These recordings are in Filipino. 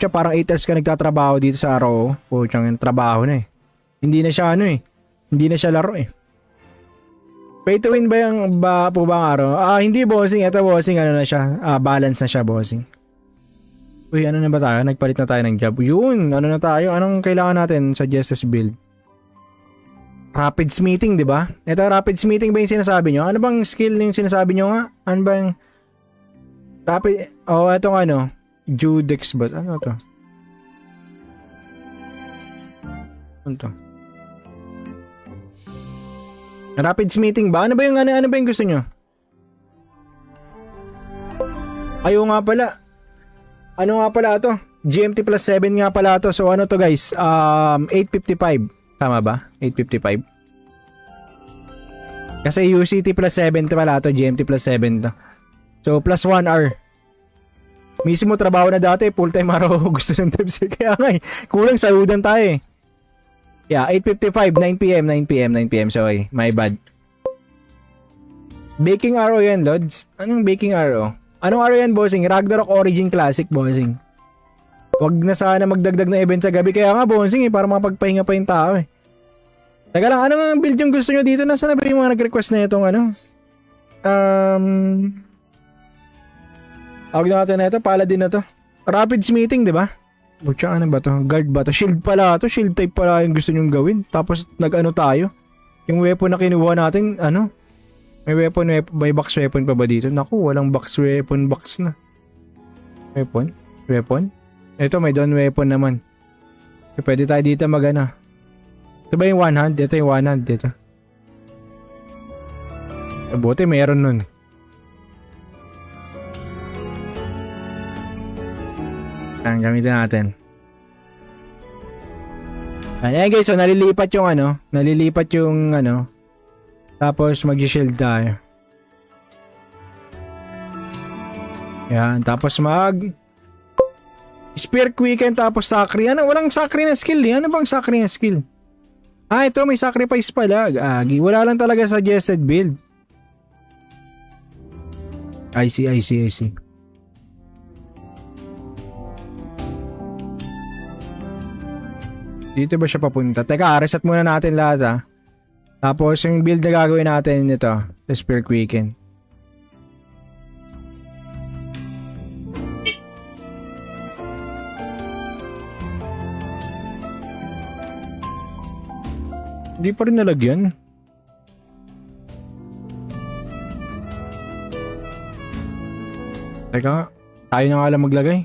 Siya parang 8 hours ka nagtatrabaho dito sa araw. Puchang trabaho na eh. Hindi na siya ano eh. Hindi na siya laro eh. Pay to win ba yung po ba ang araw? Hindi bossing. Ito bossing ano na siya. Balance na siya bossing. Uy, ano na ba tayo? Nagpalit na tayo ng job. Yun, ano na tayo? Anong kailangan natin sa Justice Build? Rapids meeting, di ba? Ito, rapids meeting ba yung sinasabi nyo? Ano bang skill yung sinasabi nyo nga? Ano ba yung... Rapid... etong ano? Judex ba? Ano to? Ano to? Rapids meeting ba? Ano ba yung gusto nyo? Ayaw nga pala. Ano nga pala to? GMT plus 7 nga pala to. So ano to guys? 8:55. Tama ba? 8:55. Kasi UCT plus 7 pala to. GMT plus 7 to. So plus 1 hour. Mismo trabaho na dati. Full time araw gusto ng devs. Kaya nga eh. Kulang sahudan tayo eh. Yeah, 8:55. 9 p.m. Sorry. My bad. Baking arrow yan, Lods. Anong baking arrow? Anong araw yan, bossing? Ragnarok Origin Classic, bossing. Wag na sana magdagdag na event sa gabi. Kaya nga, bossing, para mapagpahinga pa yung tao eh. Teka lang, anong build yung gusto nyo dito? Nasaan na ba yung mga nag-request na itong ano? Tawag na natin na ito, paladin na to. Rapids meeting, di ba? Butya, ano ba to? Guard ba to? Shield pala to. Shield type pala yung gusto nyong gawin. Tapos nag-ano tayo. Yung weapon na kinuha natin, ano? May may box weapon pa ba dito? Naku, walang box box na. Weapon? Ito, may down weapon naman. So, pwede tayo dito magana. Ito ba yung one hand? Ito yung one hand dito. Buti meron nun. Ang gamitin natin. Ayan guys, so nalilipat yung ano. Tapos mag-shield tayo. Yan, tapos Spear Quicken tapos Sacri. Ano? Walang Sacri na skill eh. Ano bang Sacri na skill? Ito may sacrifice pala. Wala lang talaga suggested build. I see. Dito ba siya papunta? Teka, reset muna natin lahat ha. Tapos yung build na gagawin natin ito, Spear Quicken. Hindi pa rin nalagyan. Teka, tayo na nga lang maglagay.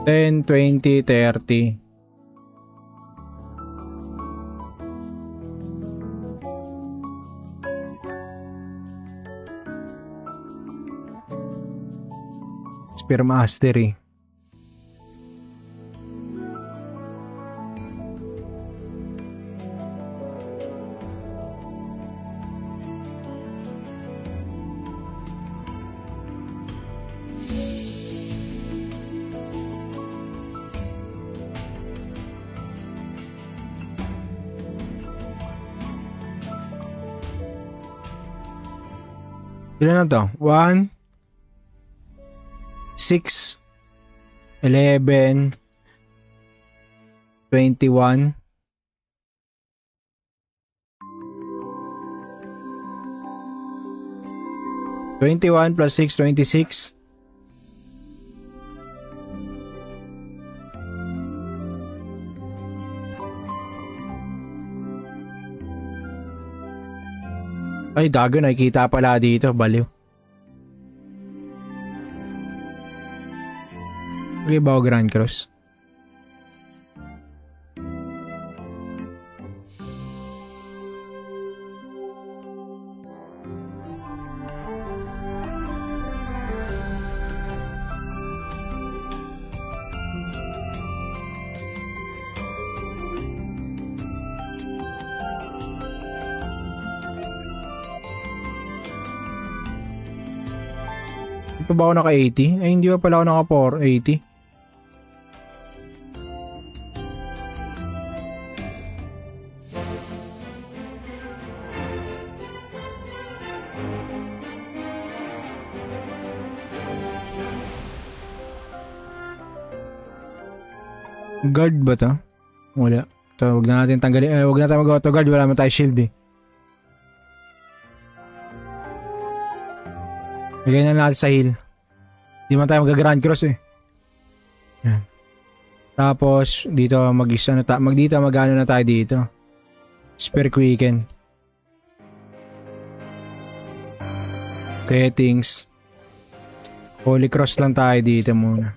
$10, $20, $30. Spear Mastery. Ilan na to? 1, 6, 11, 21, 21 plus 6, 26. Ay, dago, nakikita pala dito. Baliw. Okay ba o Grand Cross? Hindi pa ba ako naka 80? Ay, hindi pa pala ako naka 480. Guard ba to? Wala. So, huwag na natin tanggalin. Huwag na tayo mag-auto guard. Wala naman tayo shield eh. Lagay na natin sa heal. Hindi man tayo mag-grand cross eh. Yan. Tapos, dito mag-ano na tayo dito. Spare quicken. Settings. Holy cross lang tayo dito muna.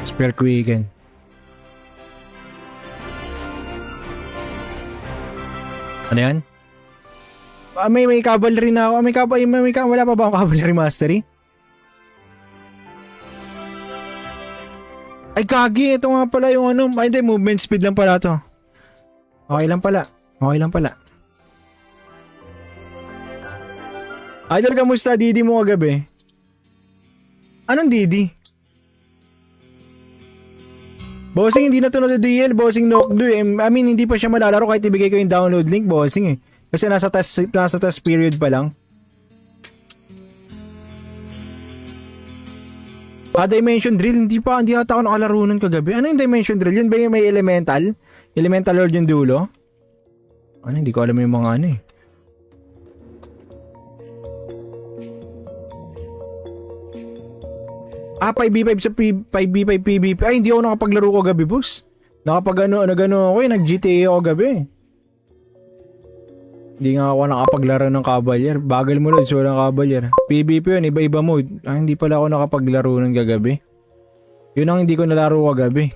Spare quicken. Ano yan? May cavalry na ako. Wala pa ba akong cavalry mastery? Ay kagi, ito nga pala yung ano. Ay hindi, movement speed lang pala to. Okay lang pala. Idol, kamusta? Didi mo kagabi? Anong Didi? Bossing, hindi na to na DL. Bossing, Nokdo eh. I mean, hindi pa siya malalaro kahit ibigay ko yung download link, bossing eh. Kasi nasa test period pa lang. Dimension Drill, hindi ata ako nakalaro nun kagabi. Ano yung Dimension Drill? Yun ba yung may elemental? Elemental Lord yung dulo? Ano, hindi ko alam yung mga ano eh. Ah, 5v5 sa 5v5 PvP. Ay, hindi ako nakapaglaro ko gabi, boss. Nagano ako eh, nag-GTA ako gabi. Hindi nga ako nakapaglaro ng Cavalier. Bagal mo Lods, walang Cavalier. PvP yun, iba-iba mode. Ah, hindi pala ako nakapaglaro ng gagabi. Yun ang hindi ko nalaro kagabi.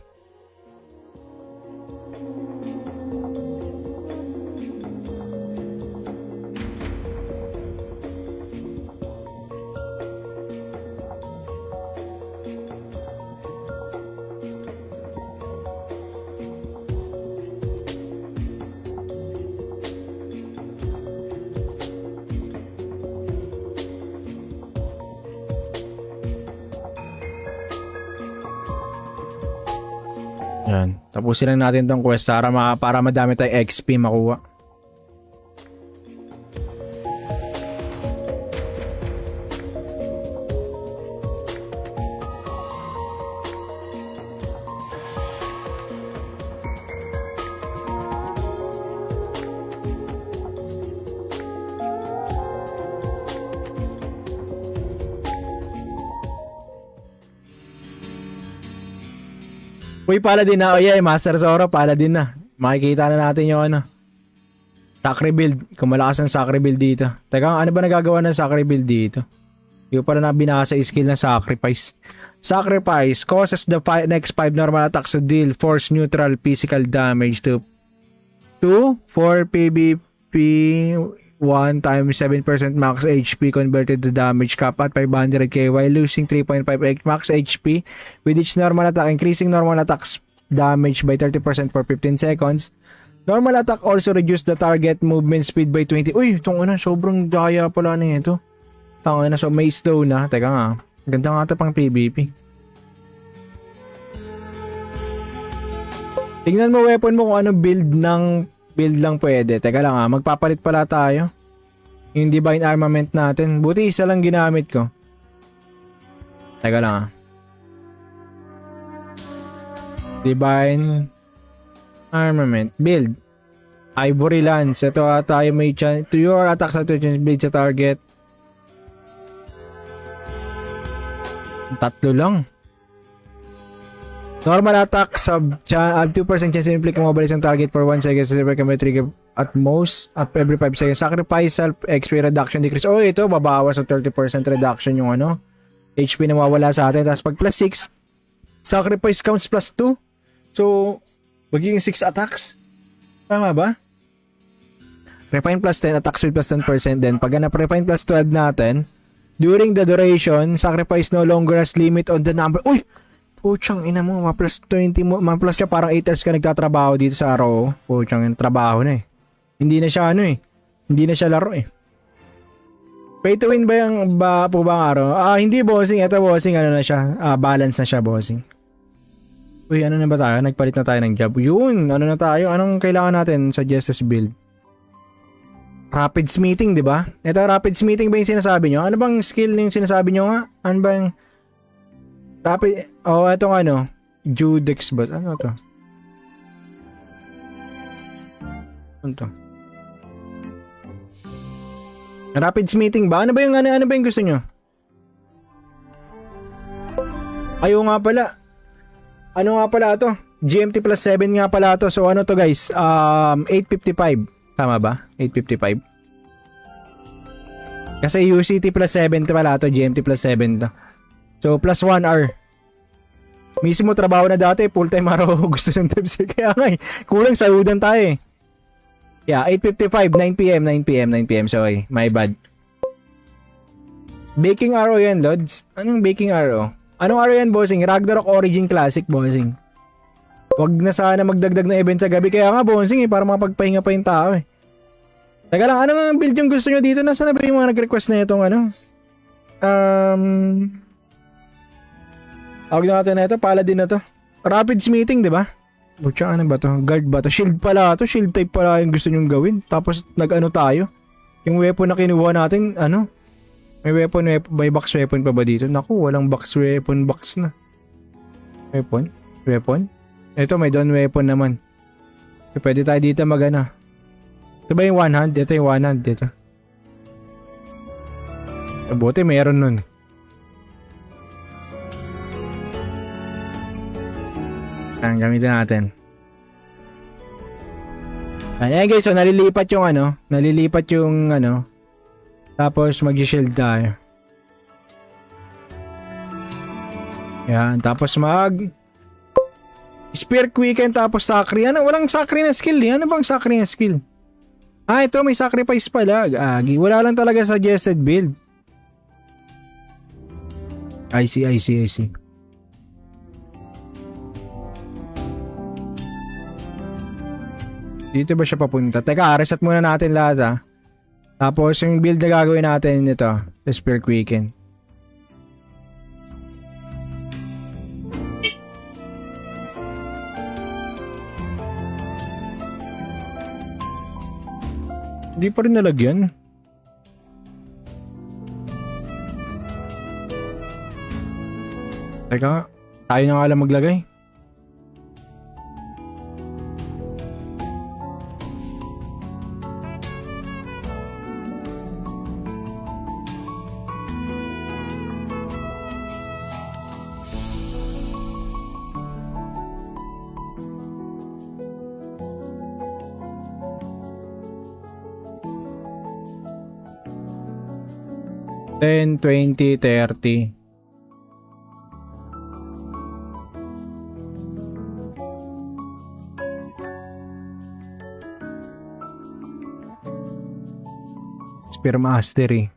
Yan. Tapusin lang natin tong quest para madami tayong XP makuha. Uy, Paladin na. Oh yeah, Master Zoro, Paladin na. Makikita na natin yung ano. Sacri build. Kung malakas ang Sacri build dito. Teka, ano ba nagagawa ng Sacri build dito? Yung pala na binasa skill ng Sacrifice. Sacrifice causes the next 5 normal attacks to deal force neutral physical damage to 4 PvP 1 times 7% max HP converted to damage cap at 500k while losing 3.5 max HP with each normal attack, increasing normal attacks damage by 30% for 15 seconds. Normal attack also reduce the target movement speed by 20. Uy, itong una, sobrang daya pala na ito. Tanga na, so may slow na. Teka nga, ganda nga ito pang PvP. Tingnan mo weapon mo kung ano build lang pwede. Teka lang magpapalit pala tayo. Yung Divine Armament natin. Buti isa lang ginamit ko. Teka lang Divine Armament. Build. Ivory Lance. Ito tayo may chance. To your attacks at blade sa target. Tatlo lang. Normal attack sub 2% chance to inflict mobile isang target for 1 second so can be trigger at most at every 5 seconds. Sacrifice self XP reduction decrease. Oh, ito babawas ng 30% reduction yung ano HP na mawawala sa atin. Tapos pag plus 6 sacrifice counts plus 2. So magiging 6 attacks. Tama ba? Refine plus 10 attack speed plus 10%. Then pag refine plus 12 natin during the duration sacrifice no longer has limit on the number. Uy! Puchang ina mo, ma-plus 20 mo, ma-plus siya parang 8 hours ka nagtatrabaho dito sa araw. Puchang ina, trabaho na eh. Hindi na siya ano eh. Hindi na siya laro eh. Pay to win ba yung ba po bang araw? Hindi bossing. Ito bossing, ano na siya. Balance na siya bossing. Uy, ano na ba tayo? Nagpalit na tayo ng job. Yun, ano na tayo? Anong kailangan natin sa Justice build? Rapids meeting, di ba? Ito, rapids meeting ba yung sinasabi nyo? Ano bang skill yung sinasabi nyo nga? Ano bang rapid? Oh, etong ano? Judex ba? Ano to? Ano to? Rapids meeting ba? Ano ba yung gusto nyo? Ayaw nga pala. Ano nga pala to? GMT plus 7 nga pala to. So ano to guys? 8:55. Tama ba? 8:55. Kasi UCT plus 7 to pala to. GMT plus 7 to. So plus 1 hour. Mismo trabaho na dati. Full time araw gusto ng devs. Kaya nga kulang sahudan tayo eh. Yeah, 8:55, 9 p.m. Sorry, my bad. Baking arrow yan, Lods. Anong baking arrow? Anong arrow yan, bossing? Ragnarok Origin Classic, bossing. Wag na sana magdagdag na event sa gabi. Kaya nga, bossing, para makapagpahinga pa yung tao eh. Teka lang, anong build yung gusto nyo dito? Nasaan na ba yung mga nag-request na itong ano? Tawag na natin na ito, Paladin na to. Rapids meeting, di ba? Butya, ano ba to? Guard ba to? Shield pala to. Shield type pala yung gusto nyong gawin. Tapos nag-ano tayo. Yung weapon na kinuha natin, ano? May may box weapon pa ba dito? Naku, walang box box na. Weapon? Ito, may down weapon naman. So, pwede tayo dito mag-ano. Ito ba yung one hand? Ito yung one hand. Ito. Buti mayroon nun. Ang gamitin natin. Ayan guys, so nalilipat yung ano. Tapos mag-shield tayo. Yan, tapos Spear Quicken tapos Sakri. Ano? Walang Sakri na skill eh. Ano bang Sakri na skill? Ito may sacrifice pala. Wala lang talaga suggested build. I see. Dito ba siya papunta? Teka, reset muna natin lahat ha. Tapos yung build na gagawin natin ito, Spear Quicken. Hindi pa rin nalagyan. Teka, tayo na nga lang maglagay. Then 20, 30. Spear Mastery.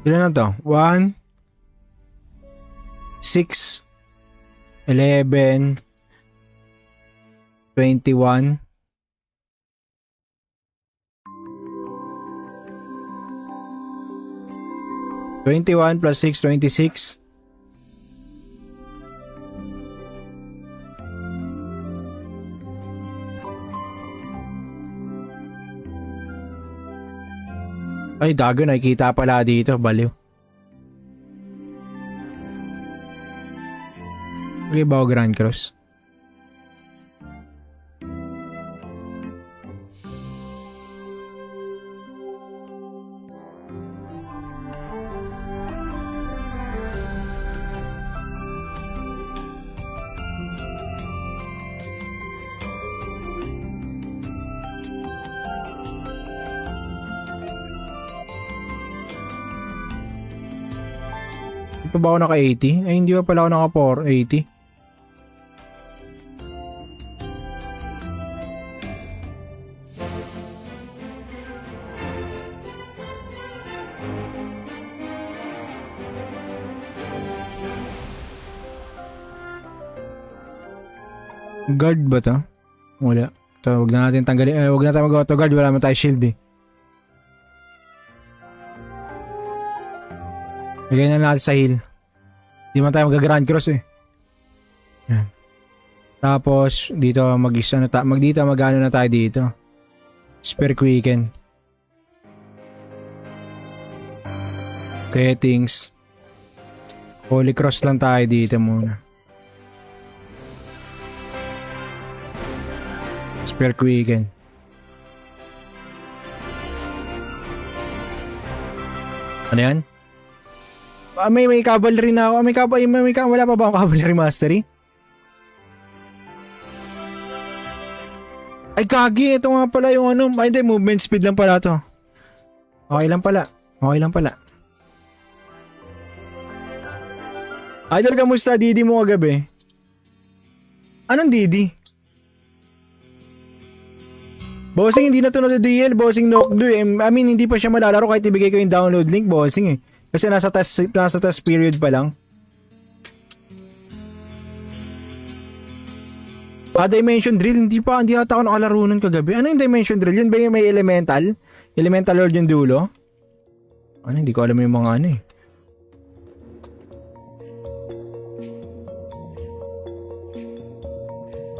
Ilan na to? 1, 6, 11, 21, 21 plus 6, 26. Ay, dago, nakikita pala dito. Baliw. Okay ba o Grand Cross? Hindi pa ba ako naka 80? Ay, hindi pa pala ako naka 480. Guard ba to? Wala. So, wag na natin tanggalin. Wag na tayo mag-auto guard. Wala naman tayo shield eh. Lagay na natin sa heal. Hindi man tayo mag-grand cross eh. Yan. Tapos, dito mag-ano na tayo dito. Spare quicken. Settings. Holy cross lang tayo dito muna. Spare quicken. Ano yan? May cavalry na ako. Wala pa ba akong cavalry mastery? Ay kagi, ito nga pala yung ano. Ay hindi, movement speed lang pala to. Okay lang pala. Idol, kamusta? Didi mo kagabi? Anong Didi? Bossing, hindi na to na-DL. Bossing, Nokdu eh. I mean, hindi pa siya malalaro kahit ibigay ko yung download link, bossing eh. Kasi nasa test period pa lang. Dimension Drill, hindi ata ako nakalaro nun kagabi. Ano yung Dimension Drill? Yun ba yung may elemental? Elemental Lord yung dulo? Ano, hindi ko alam yung mga ano eh.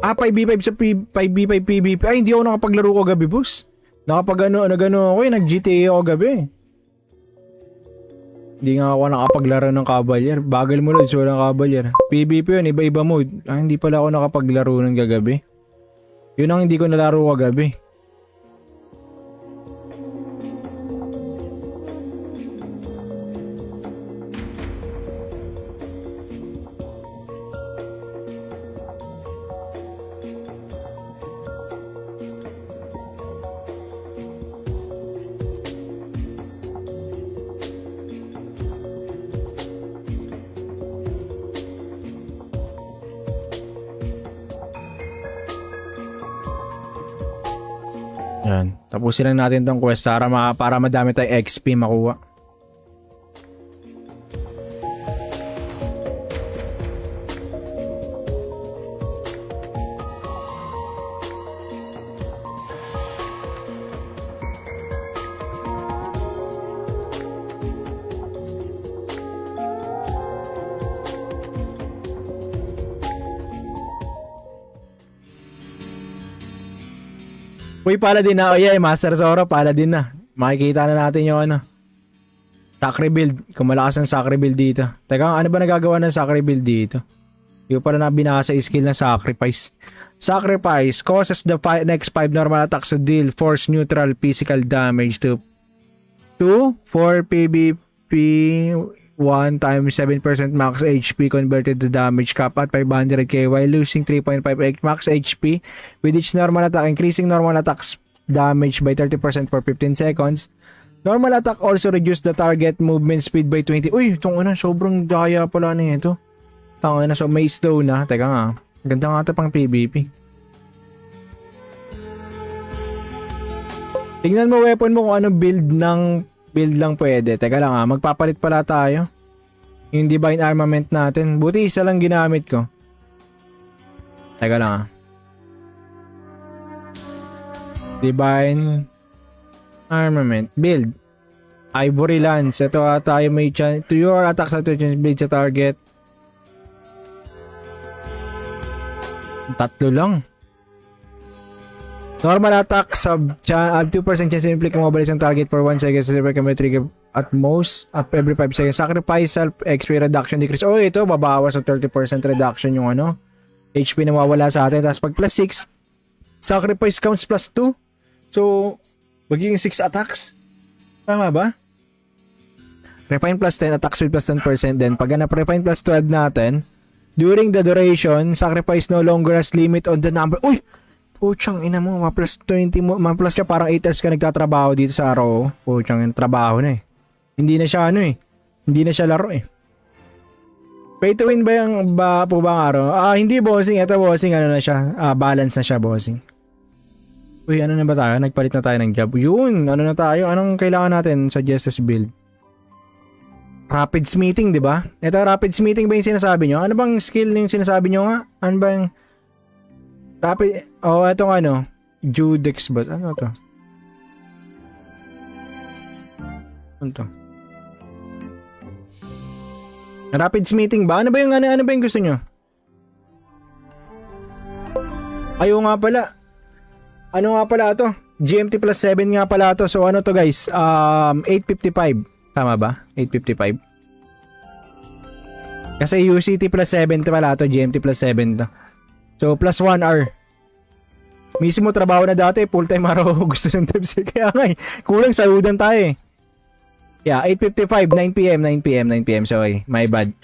5v5 sa 5v5 PvP. Ay, hindi ako nakapaglaro ko gabi, boss. Nagano ako eh, nag-GTA ako gabi. Hindi nga ako nakapaglaro ng Cavalier. Bagal mo nun, so walang Cavalier. PvP yun, iba-iba mode. Hindi pala ako nakapaglaro ng gagabi. Yun ang hindi ko nalaro kagabi. Yan. Tapusin lang natin tong quest para madami tayong XP makuha. Uy, Paladin na. Oh yeah, Master Zoro, Paladin na. Makikita na natin yung ano. Sacri build. Kung malakas ang Sacri build dito. Teka, ano ba nagagawa ng Sacri build dito? Yung pala na binasa skill ng Sacrifice. Sacrifice causes the next 5 normal attacks to deal force neutral physical damage to 4 PvP 1 times 7% max HP converted to damage cap at 500k while losing 3.5 max HP with each normal attack, increasing normal attacks damage by 30% for 15 seconds. Normal attack also reduce the target movement speed by 20. Uy, itong ano, sobrang daya pala na ito. Tanga na, so may stone na. Teka nga, ganda nga ito pang PvP. Tingnan mo weapon mo kung ano build lang pwede. Teka lang magpapalit pala tayo. Yung Divine Armament natin. Buti isa lang ginamit ko. Teka lang Divine Armament. Build. Ivory Lance. Ito tayo may chance. To your attacks at build sa target. Tatlo lang. Normal attack sub 2% chance to inflict mobilize ang target for 1 second so may trigger at most at every 5 seconds. Sacrifice self XP reduction decrease. Oh, ito babawas ng 30% reduction yung ano HP na mawawala sa atin. Tapos pag plus 6 sacrifice counts plus 2. So magiging 6 attacks. Tama ba? Refine plus 10 attack speed plus 10% din. Pag na-refine plus 12 natin during the duration, sacrifice no longer has limit on the number. Uy! Puchang ina mo, ma-plus 20 mo, ma-plus ka parang 8 hours ka nagtatrabaho dito sa araw. Puchang trabaho na eh. Hindi na siya ano eh. Hindi na siya laro eh. Pay to win ba yung po ba ang araw? Hindi bossing. Ito bossing ano na siya. Balance na siya bossing. Uy, ano na ba tayo? Nagpalit na tayo ng job. Yun, ano na tayo? Anong kailangan natin sa Justice build? Rapid smithing, di ba? Ito rapid smithing ba yung sinasabi nyo? Ano bang skill yung sinasabi nyo nga? Ano ba yung Rapid, oh, etong ano, Judex ba? Ano to? Ano to? Rapids meeting ba? Ano ba yung gusto nyo? Ayo nga pala. Ano nga pala to? GMT plus 7 nga pala to. So ano to guys? 8:55. Tama ba? 8:55. Kasi UCT plus 7 to pala to. GMT plus 7 to. So plus 1 hour. Mismo trabaho na dati. Full time araw gusto ng devs. Kaya nga kulang sahudan tayo eh. Yeah, 8:55, 9 p.m. Sorry, my bad.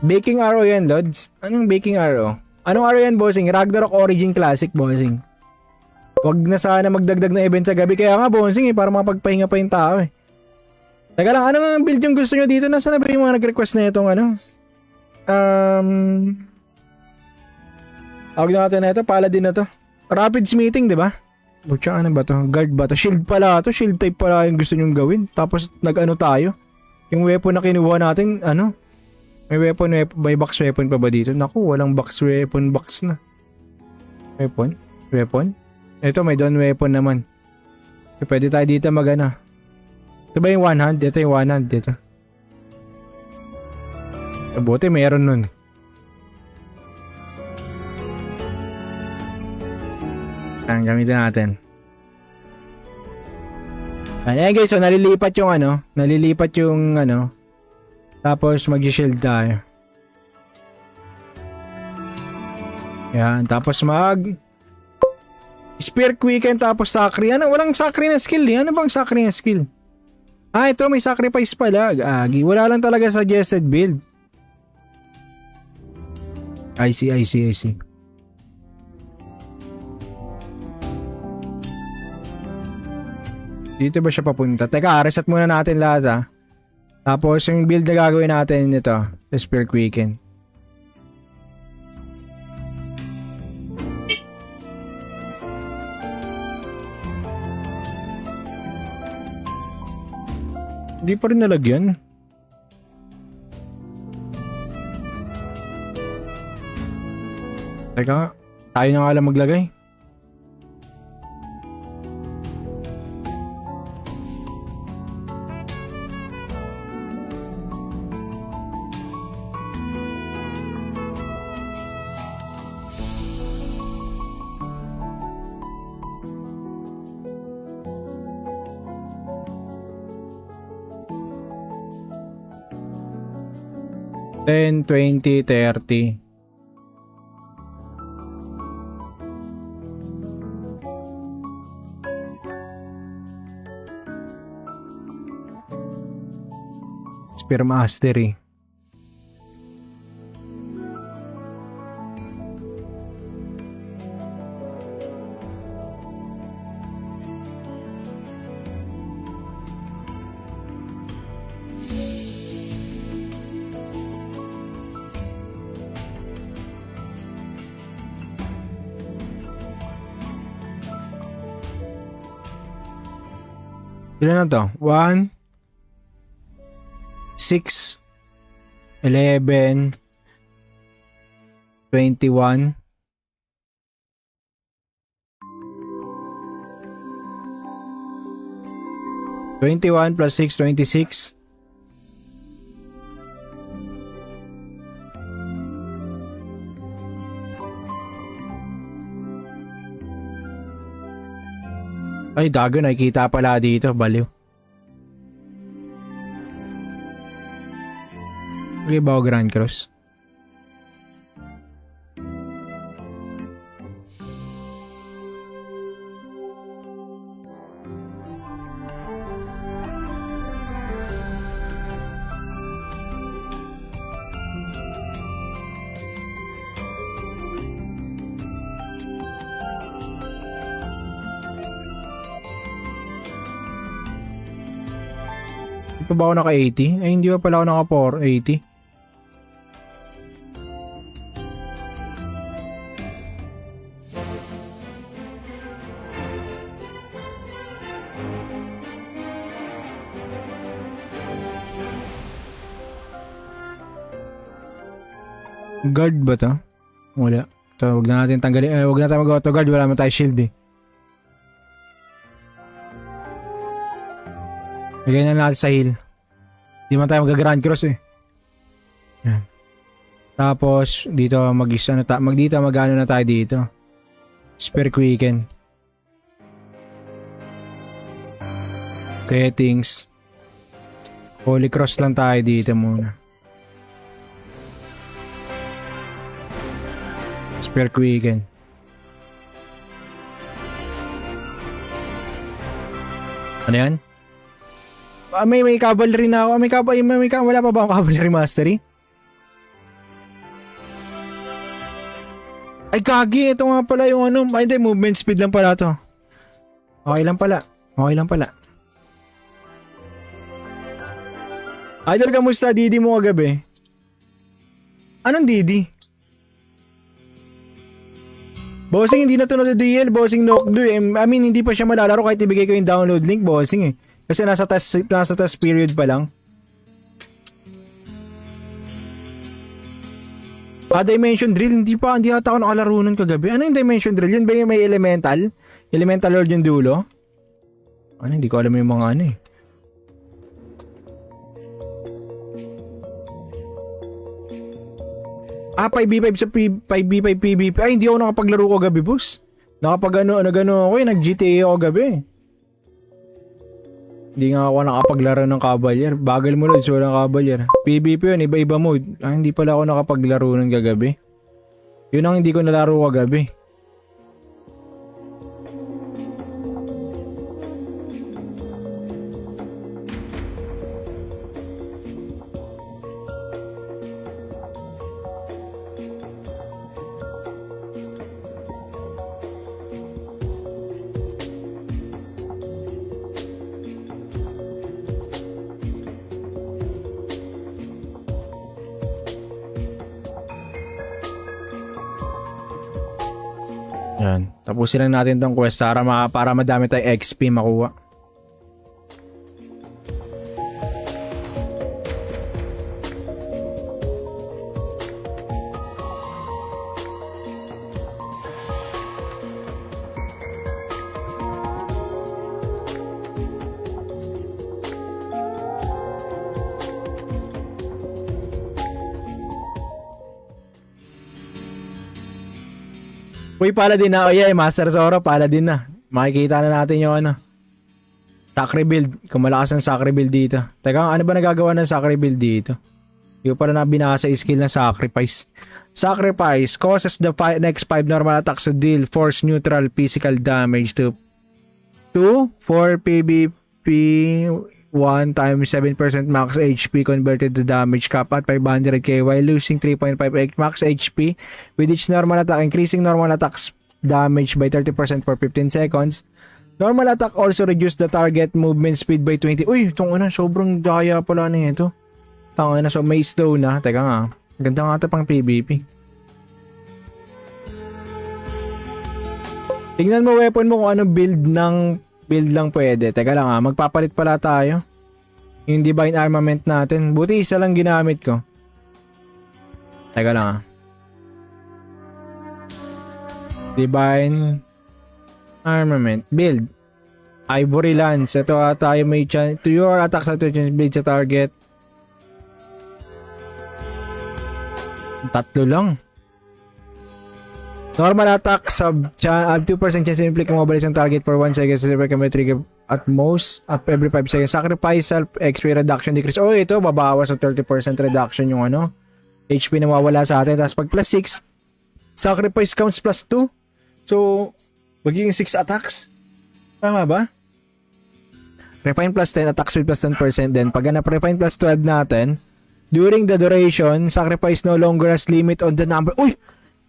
Baking arrow yan, Lods. Anong baking arrow? Anong arrow yan, bossing? Ragnarok Origin Classic, bossing. Wag na sana magdagdag na event sa gabi. Kaya nga, bossing, para mapagpahinga pa yung tao eh. Teka lang, anong build yung gusto nyo dito? Nasaan na ba yung mga nag-request na itong ano? Tawag natin na ito, paladin na to. Rapids meeting, di ba? Butya, ano ba to? Guard ba to? Shield pala to. Shield type pala yung gusto nyong gawin. Tapos nag-ano tayo. Yung weapon na kinuha natin, ano? May box weapon pa ba dito? Naku, walang box na. Weapon? Ito, may down weapon naman. So, pwede tayo dito mag-ano. Ito ba yung one hand? Ito yung one hand. Dito. Buti mayroon nun. Ang gamitin natin. Ayan guys, so nalilipat yung ano. Tapos mag-shield tayo. Yan, tapos Spear Quicken tapos Sakri. Ano? Walang Sakri na skill eh. Ano bang Sakri na skill? Ito may sacrifice pala. Wala lang talaga suggested build. I see. Dito ba siya papunta? Teka, reset muna natin lahat ha. Tapos yung build na gagawin natin ito, Spear Quicken. Hindi pa rin nalagyan. Teka, tayo na nga lang maglagay. Ten, 20, 30. Spear Mastery. Ilan na to? 1, 6, 11, 21, 21 plus 6, 26. Ay, dago, nakikita pala dito. Baliw. Okay ba o Grand Cross? Ito ba ako naka 80? Ay, hindi pa pala ako naka 480. Guard ba to? Wala. So, huwag na natin tanggalin. Huwag na tayo mag-auto guard. Wala naman tayo shield eh. Lagay na natin sa heal. Hindi man tayo mag-grand cross eh. Yan. Tapos, dito mag-ano na tayo dito. Spare quicken. Settings. Holy cross lang tayo dito muna. Spare quicken. Ano yan? May cavalry na ako. Wala pa ba akong cavalry mastery? Ay kagi, ito nga pala yung ano. Ay hindi, movement speed lang pala to. Okay lang pala. Idol, kamusta? Didi mo kagabi? Anong Didi? Bossing, hindi na to na-DL. Bossing, Nokdu. I mean, hindi pa siya malalaro kahit ibigay ko yung download link. Bossing eh. Kasi nasa test period pa lang. Dimension Drill. Hindi ata ako nakalaro nun kagabi. Ano yung Dimension Drill? Yun ba yung may elemental? Elemental Lord yung dulo? Ano, hindi ko alam yung mga ano eh. Ah, 5v5 sa 5v5 PvP. Ay, hindi ako nakapaglaro ko gabi, boss. Nakapag ano ako eh. Nag-GTA ako gabi eh. Hindi nga ako nakapaglaro ng Cavalier. Bagal mo nun, so walang Cavalier. PvP yun, iba-iba mode. Ah, hindi pala ako nakapaglaro ng kagabi. Yun ang hindi ko nalaro kagabi. Yan. Tapusin lang natin tong quest para madami tayong XP makuha. Uy, Paladin na. Oh yeah, Master Zoro, Paladin na. Makikita na natin yung ano. Sacri build. Kung malakas ang Sacri build dito. Teka, ano ba nagagawa ng Sacri build dito? Yung pala na binasa skill ng Sacrifice. Sacrifice causes the next 5 normal attacks to deal force neutral physical damage to 4 PvP 1 times 7% max HP converted to damage cap at 500k while losing 3.5 max HP with each normal attack, increasing normal attacks damage by 30% for 15 seconds. Normal attack also reduce the target movement speed by 20. Uy, itong ano, sobrang daya pala na ito. Tanga na, so may slow na. Teka nga, ganda nga ito pang PvP. Tingnan mo weapon mo kung anong build lang pwede. Teka lang magpapalit pala tayo. Yung Divine Armament natin. Buti isa lang ginamit ko. Teka lang Divine Armament. Build. Ivory Lance. Ito tayo may chance. To your attacks at chance blade sa target. Tatlo lang. Normal attack sub 2% chance to inflict mobilize ang target for 1 second. So may trigger at most at every 5 seconds. Sacrifice self XP reduction decrease. Oh, ito babawas ng 30% reduction yung ano HP na mawawala sa atin. Tapos pag plus 6 sacrifice counts plus 2. So magiging 6 attacks. Tama ba? Refine plus 10 attack speed plus 10%. Then pag refine plus 12 natin during the duration, sacrifice no longer has limit on the number. Uy!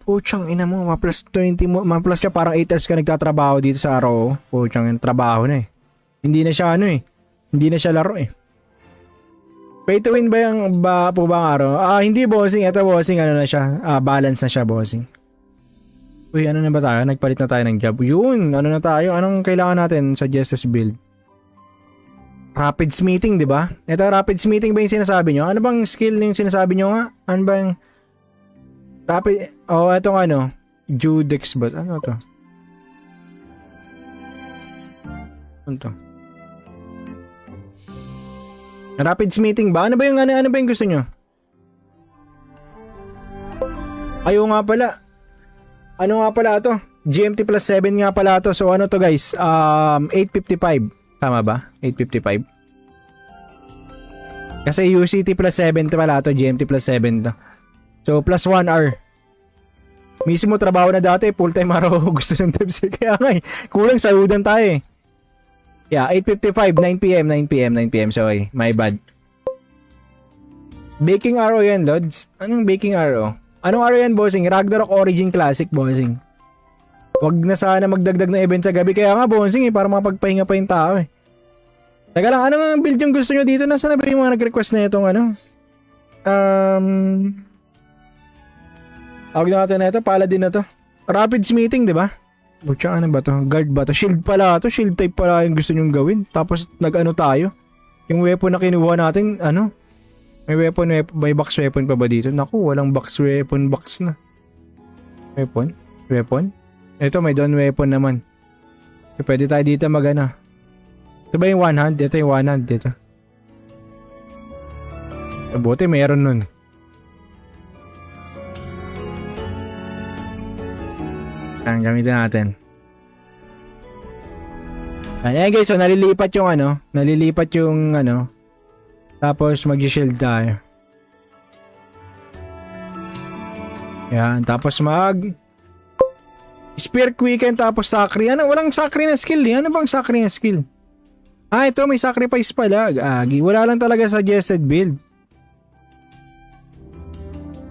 Puchang ina mo, ma-plus 20 mo, ma-plus siya parang 8 hours ka nagtatrabaho dito sa araw. Puchang yung trabaho na eh. Hindi na siya ano eh. Hindi na siya laro eh. Pay to win ba yung po ba ang araw? Hindi bossing. Ito bossing, ano na siya. Balance na siya bossing. Uy, ano na ba tayo? Nagpalit na tayo ng job. Yun, ano na tayo? Anong kailangan natin sa Justice build? Rapid smithing, di ba? Ito, rapid smithing ba yung sinasabi nyo? Ano bang skill yung sinasabi nyo nga? Ano ba yung rapid, etong ano, Judex ba? Ano to? Ano to? Rapids meeting ba? Ano ba yung gusto nyo? Ayaw nga pala. Ano nga pala to? GMT plus 7 nga pala to. So ano to guys? 8:55. Tama ba? 8:55. Kasi UCT plus 7 to pala to. GMT plus 7 to. So plus 1 hour. Mismo trabaho na dati. Full time araw gusto ng devs. Kaya nga eh. Kulang sahudan tayo eh. Yeah, 8:55, 9 p.m. Sorry, my bad. Baking arrow yan, Lods. Anong baking arrow? Anong arrow yan, bossing? Ragnarok Origin Classic, bossing. Wag na sana magdagdag na event sa gabi. Kaya nga, bossing, eh, para mapagpahinga pa yung tao, eh. Teka lang, anong build yung gusto nyo dito? Nasaan na ba yung mga nag-request na itong ano? Tawag na natin na ito, paladin na to. Rapids meeting, di ba? Butya, ano ba to? Guard ba to? Shield pala to. Shield type pala yung gusto nyong gawin. Tapos nag-ano tayo. Yung weapon na kinuha natin, ano? May may box weapon pa ba dito? Naku, walang box weapon box na. Weapon? Ito may down weapon naman. So, pwede tayo dito mag-ano. Ito ba yung one hand? Ito yung one hand dito. Buti mayroon nun. Ang gamitin natin. Ayan guys, so nalilipat yung ano. Tapos mag-shield tayo. Yan, tapos Spear Quicken tapos Sacri. Ano, walang Sacri na skill eh. Ano bang Sacri na skill? Ah, ito may sacrifice pala. Agi, wala lang talaga suggested build.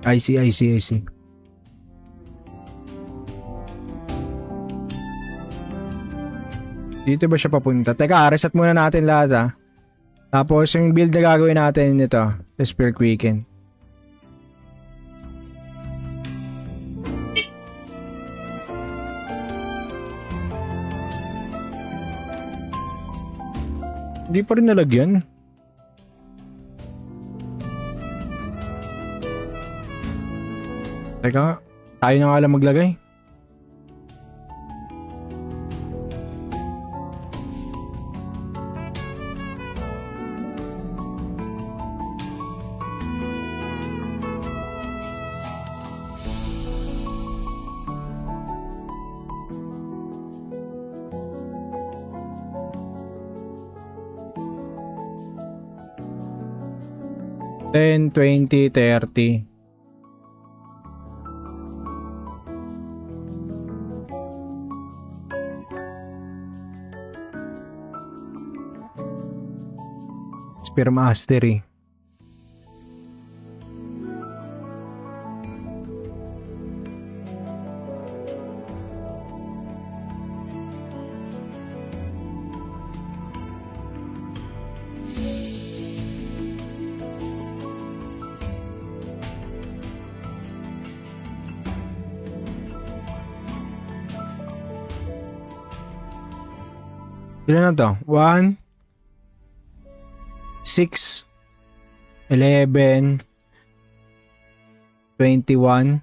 I see. Dito ba siya papunta? Teka, reset muna natin lahat ha. Tapos yung build na gagawin natin ito, Spear Quicken. Hindi pa rin nalagyan. Teka, tayo na nga lang maglagay. $10, $20, $30. Spear Mastery. Ilan na to? 1, 6, 11, 21,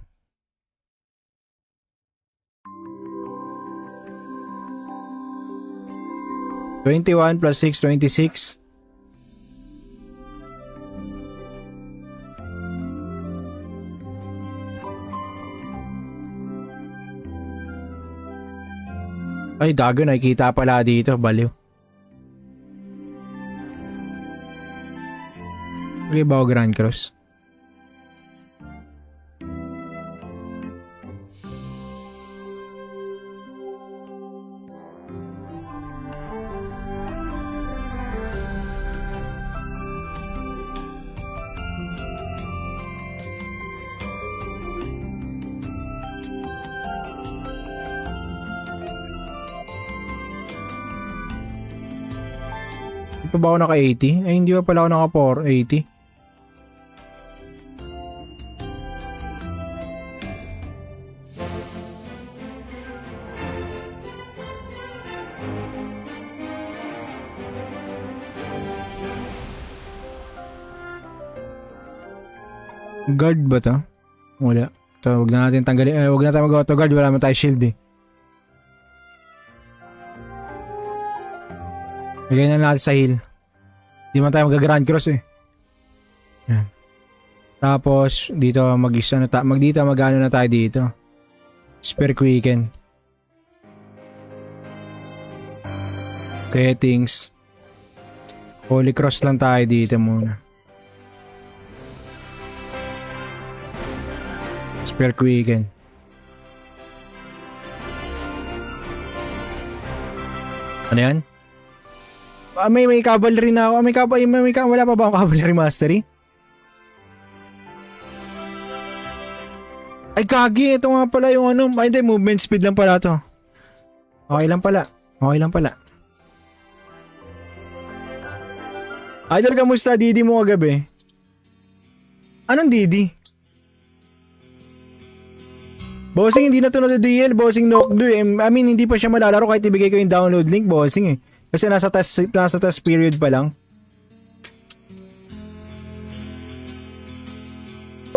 21 plus 6, 26. Ay, dago, nakikita pala dito. Baliw. Okay ba o Grand Cross? Hindi pa ba ako naka-80? Ay, hindi pa pala ako naka-480. Guard ba to? Wala. So, wag na natin tanggalin, wag na tayo mag-auto guard, wala naman tayo shield eh. Bigyan na natin sa heal. Hindi man tayo mag-grand cross eh. Yan. Tapos, dito mag-ano na tayo dito. Spare quicken. Settings. Holy cross lang tayo dito muna. Spare quicken. Ano yan? May cavalry na ako. Wala pa ba akong cavalry mastery? Ay kagi, ito nga pala yung ano. Ay hindi, movement speed lang pala to. Okay lang pala. Idol, kamusta? Didi mo kagabi? Anong Didi? Bossing, hindi na to na DL. Bossing, Nokdo eh. I mean, hindi pa siya malalaro kahit ibigay ko yung download link, bossing eh. Kasi nasa test period pa lang.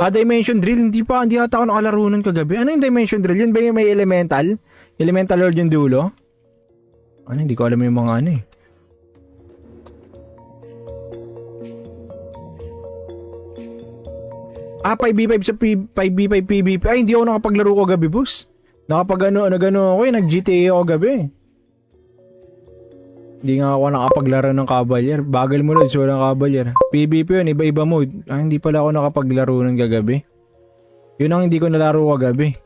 Dimension Drill, hindi ata ako nakalaro nun kagabi. Ano yung Dimension Drill? Yun ba yung may elemental? Elemental Lord yung dulo? Ano, hindi ko alam yung mga ano eh. Ah, 5v5 sa 5v5 PvP. Ay, hindi ako nakapaglaro ko gabi, boss. Nagano ako eh, nag-GTA ako gabi. Hindi nga ako nakapaglaro ng Cavalier. Bagal mo Lods, walang Cavalier. PvP yun, iba-iba mode. Ah, hindi pala ako nakapaglaro ng gagabi. Yun ang hindi ko nalaro kagabi.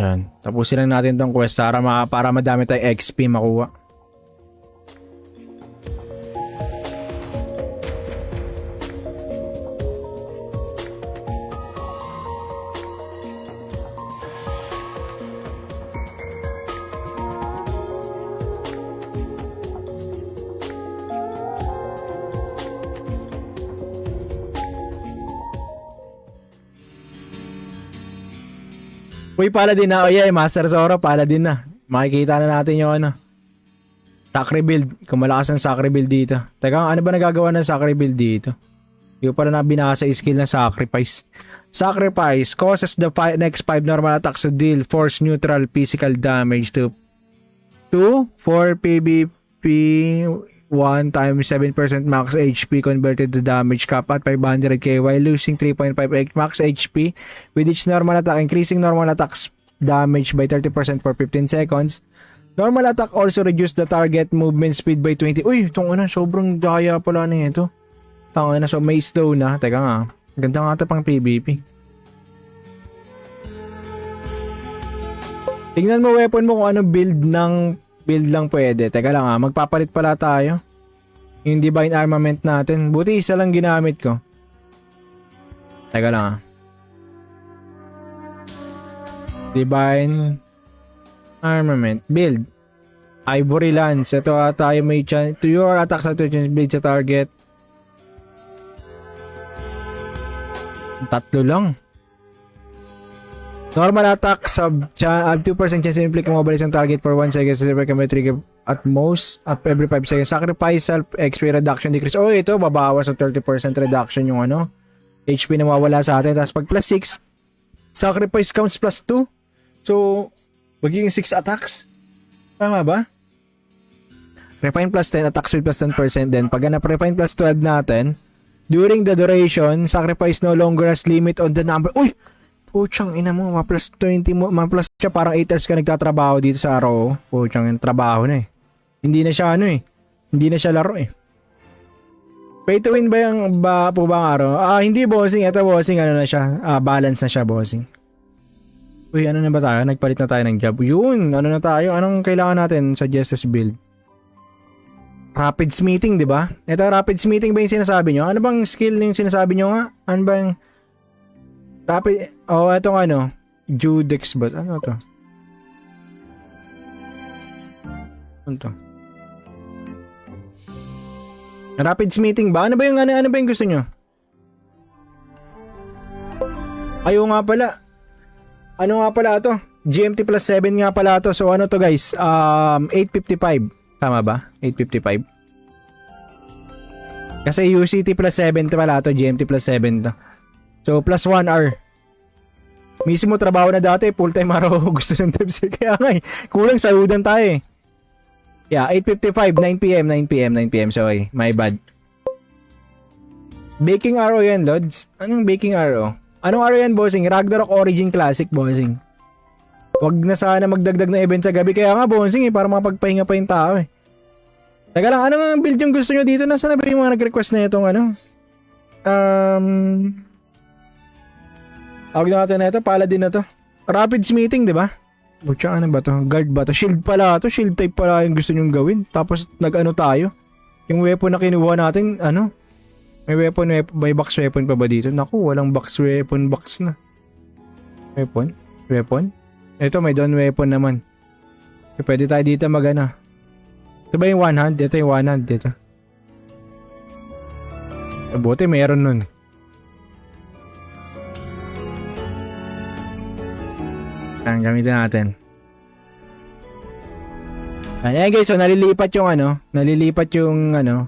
Yan. Tapusin lang natin tong quest para madami tayong XP makuha. Uy, Paladin na. Oh yeah, Master Zoro, Paladin na. Makikita na natin yung ano. Sacri build. Kung malakas ang Sacri build dito. Teka, ano ba nagagawa ng Sacri build dito? Yung pala na binasa skill ng Sacrifice. Sacrifice causes the next 5 normal attacks to deal force neutral physical damage to 4 PvP 1 times 7% max HP converted to damage cap at 500k while losing 3.5 max HP with each normal attack, increasing normal attacks damage by 30% for 15 seconds. Normal attack also reduce the target movement speed by 20. Uy, itong ano, sobrang daya pala na ito. Tanga na, so may slow na. Teka nga, ganda nga ito pang PvP. Tingnan mo weapon mo kung anong build lang pwede. Teka lang magpapalit pala tayo. Yung Divine Armament natin. Buti isa lang ginamit ko. Teka lang Divine Armament. Build. Ivory Lance. Ito tayo may chance. To your attacks at blade sa target. Tatlo lang. Normal attack have 2% chance to inflict mobile isang target for 1 second. So can trigger at most at every 5 seconds. Sacrifice self XP reduction decrease. Oh, ito babawas ng 30% reduction yung ano. HP na mawala sa atin. Tapos pag plus 6, sacrifice counts plus 2. So, magiging 6 attacks. Tama ba? Refine plus 10, attack speed plus 10%. Then, pag refine plus 12 natin, during the duration, sacrifice no longer has limit on the number. Uy! Puchang ina mo, ma-plus 20 mo, ma-plus siya parang 8 hours ka nagtatrabaho dito sa araw. Puchang yung trabaho na eh. Hindi na siya ano eh. Hindi na siya laro eh. Pay to win ba yung po bang araw? Hindi bossing. Ito bossing, ano na siya. Balance na siya bossing. Uy, ano na ba tayo? Nagpalit na tayo ng job. Yun, ano na tayo? Anong kailangan natin sa Justice build? Rapid Smithing, di ba? Ito, Rapid Smithing ba yung sinasabi nyo? Ano bang skill yung sinasabi nyo nga? Ano ba yung... Rapid... Oh, itong ano. Judex ba? Ano to? Ano to? Rapids meeting ba? Ano ba yung gusto nyo? Ayaw nga pala. Ano nga pala to? GMT plus 7 nga pala to. So ano to guys? 8:55. Tama ba? 8:55. Kasi UCT plus 7 to pala to. GMT plus 7 to. So plus 1 hour. Mismo trabaho na dati. Full time araw gusto ng devs. Kaya nga eh. Kulang sahudan tayo eh. Yeah, 8:55, 9 p.m. Sorry, my bad. Baking arrow yan, Lods. Anong baking arrow? Anong arrow yan, bossing? Ragnarok Origin Classic, bossing. Wag na sana magdagdag na event sa gabi. Kaya nga, bossing, eh, para mapagpahinga pa yung tao, eh. Teka lang, anong build yung gusto nyo dito? Nasaan na ba yung mga nag-request na itong ano? Tawag na natin na ito, paladin na to. Rapids meeting, di ba? Butya, ano ba to? Guard ba to? Shield pala to. Shield type pala yung gusto nyong gawin. Tapos nag-ano tayo. Yung weapon na kinuha natin, ano? May may box weapon pa ba dito? Naku, walang box weapon box na. Weapon? Ito may down weapon naman. So, pwede tayo dito mag-ano. Ito ba yung one hand? Ito yung one hand dito. Buti meron nun. Ang gamitin natin. Ayan guys, so nalilipat yung ano,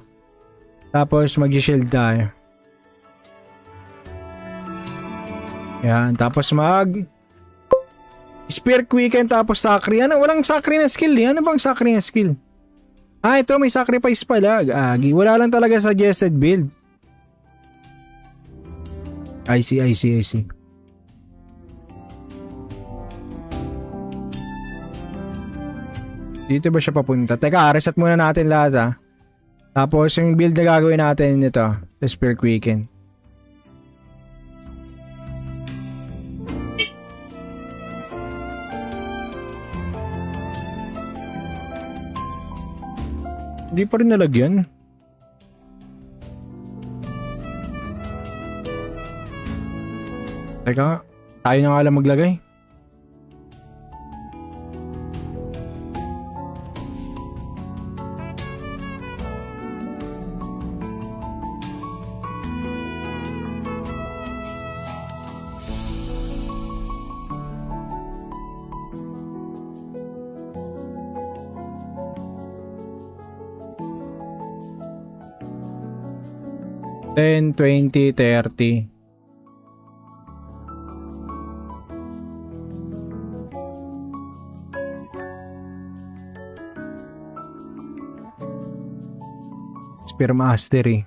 tapos mag-shield tayo. Yan, tapos Spear Quicken tapos Sacri. Ano, walang Sacri na skill eh. Ano bang Sacri na skill? Ah, ito may sacrifice pala. Wala lang talaga suggested build. I see. Dito ba siya papunta? Teka, reset muna natin lahat ha. Tapos yung build na gagawin natin ito, Spear Quicken. Hindi pa rin nalagyan. Teka, tayo na nga lang maglagay. $10, $20, $30. Spear Mastery.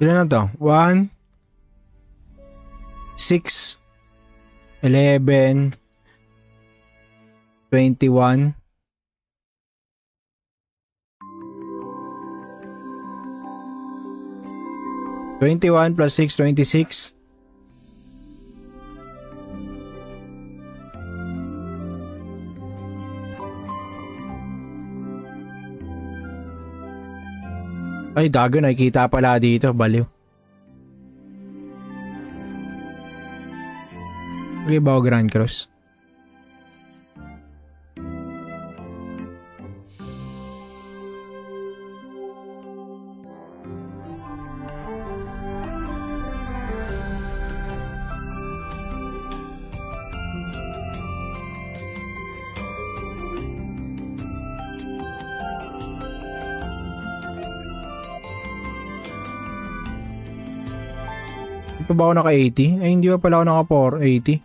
Ilan na to? 1, 6, 11, 21, 21 plus 6, 26. Ay, dago, nakikita pala dito. Baliw. Okay ba o Grand Cross? Hindi pa ba ako naka-80? Ay, hindi pa pala ako naka-480.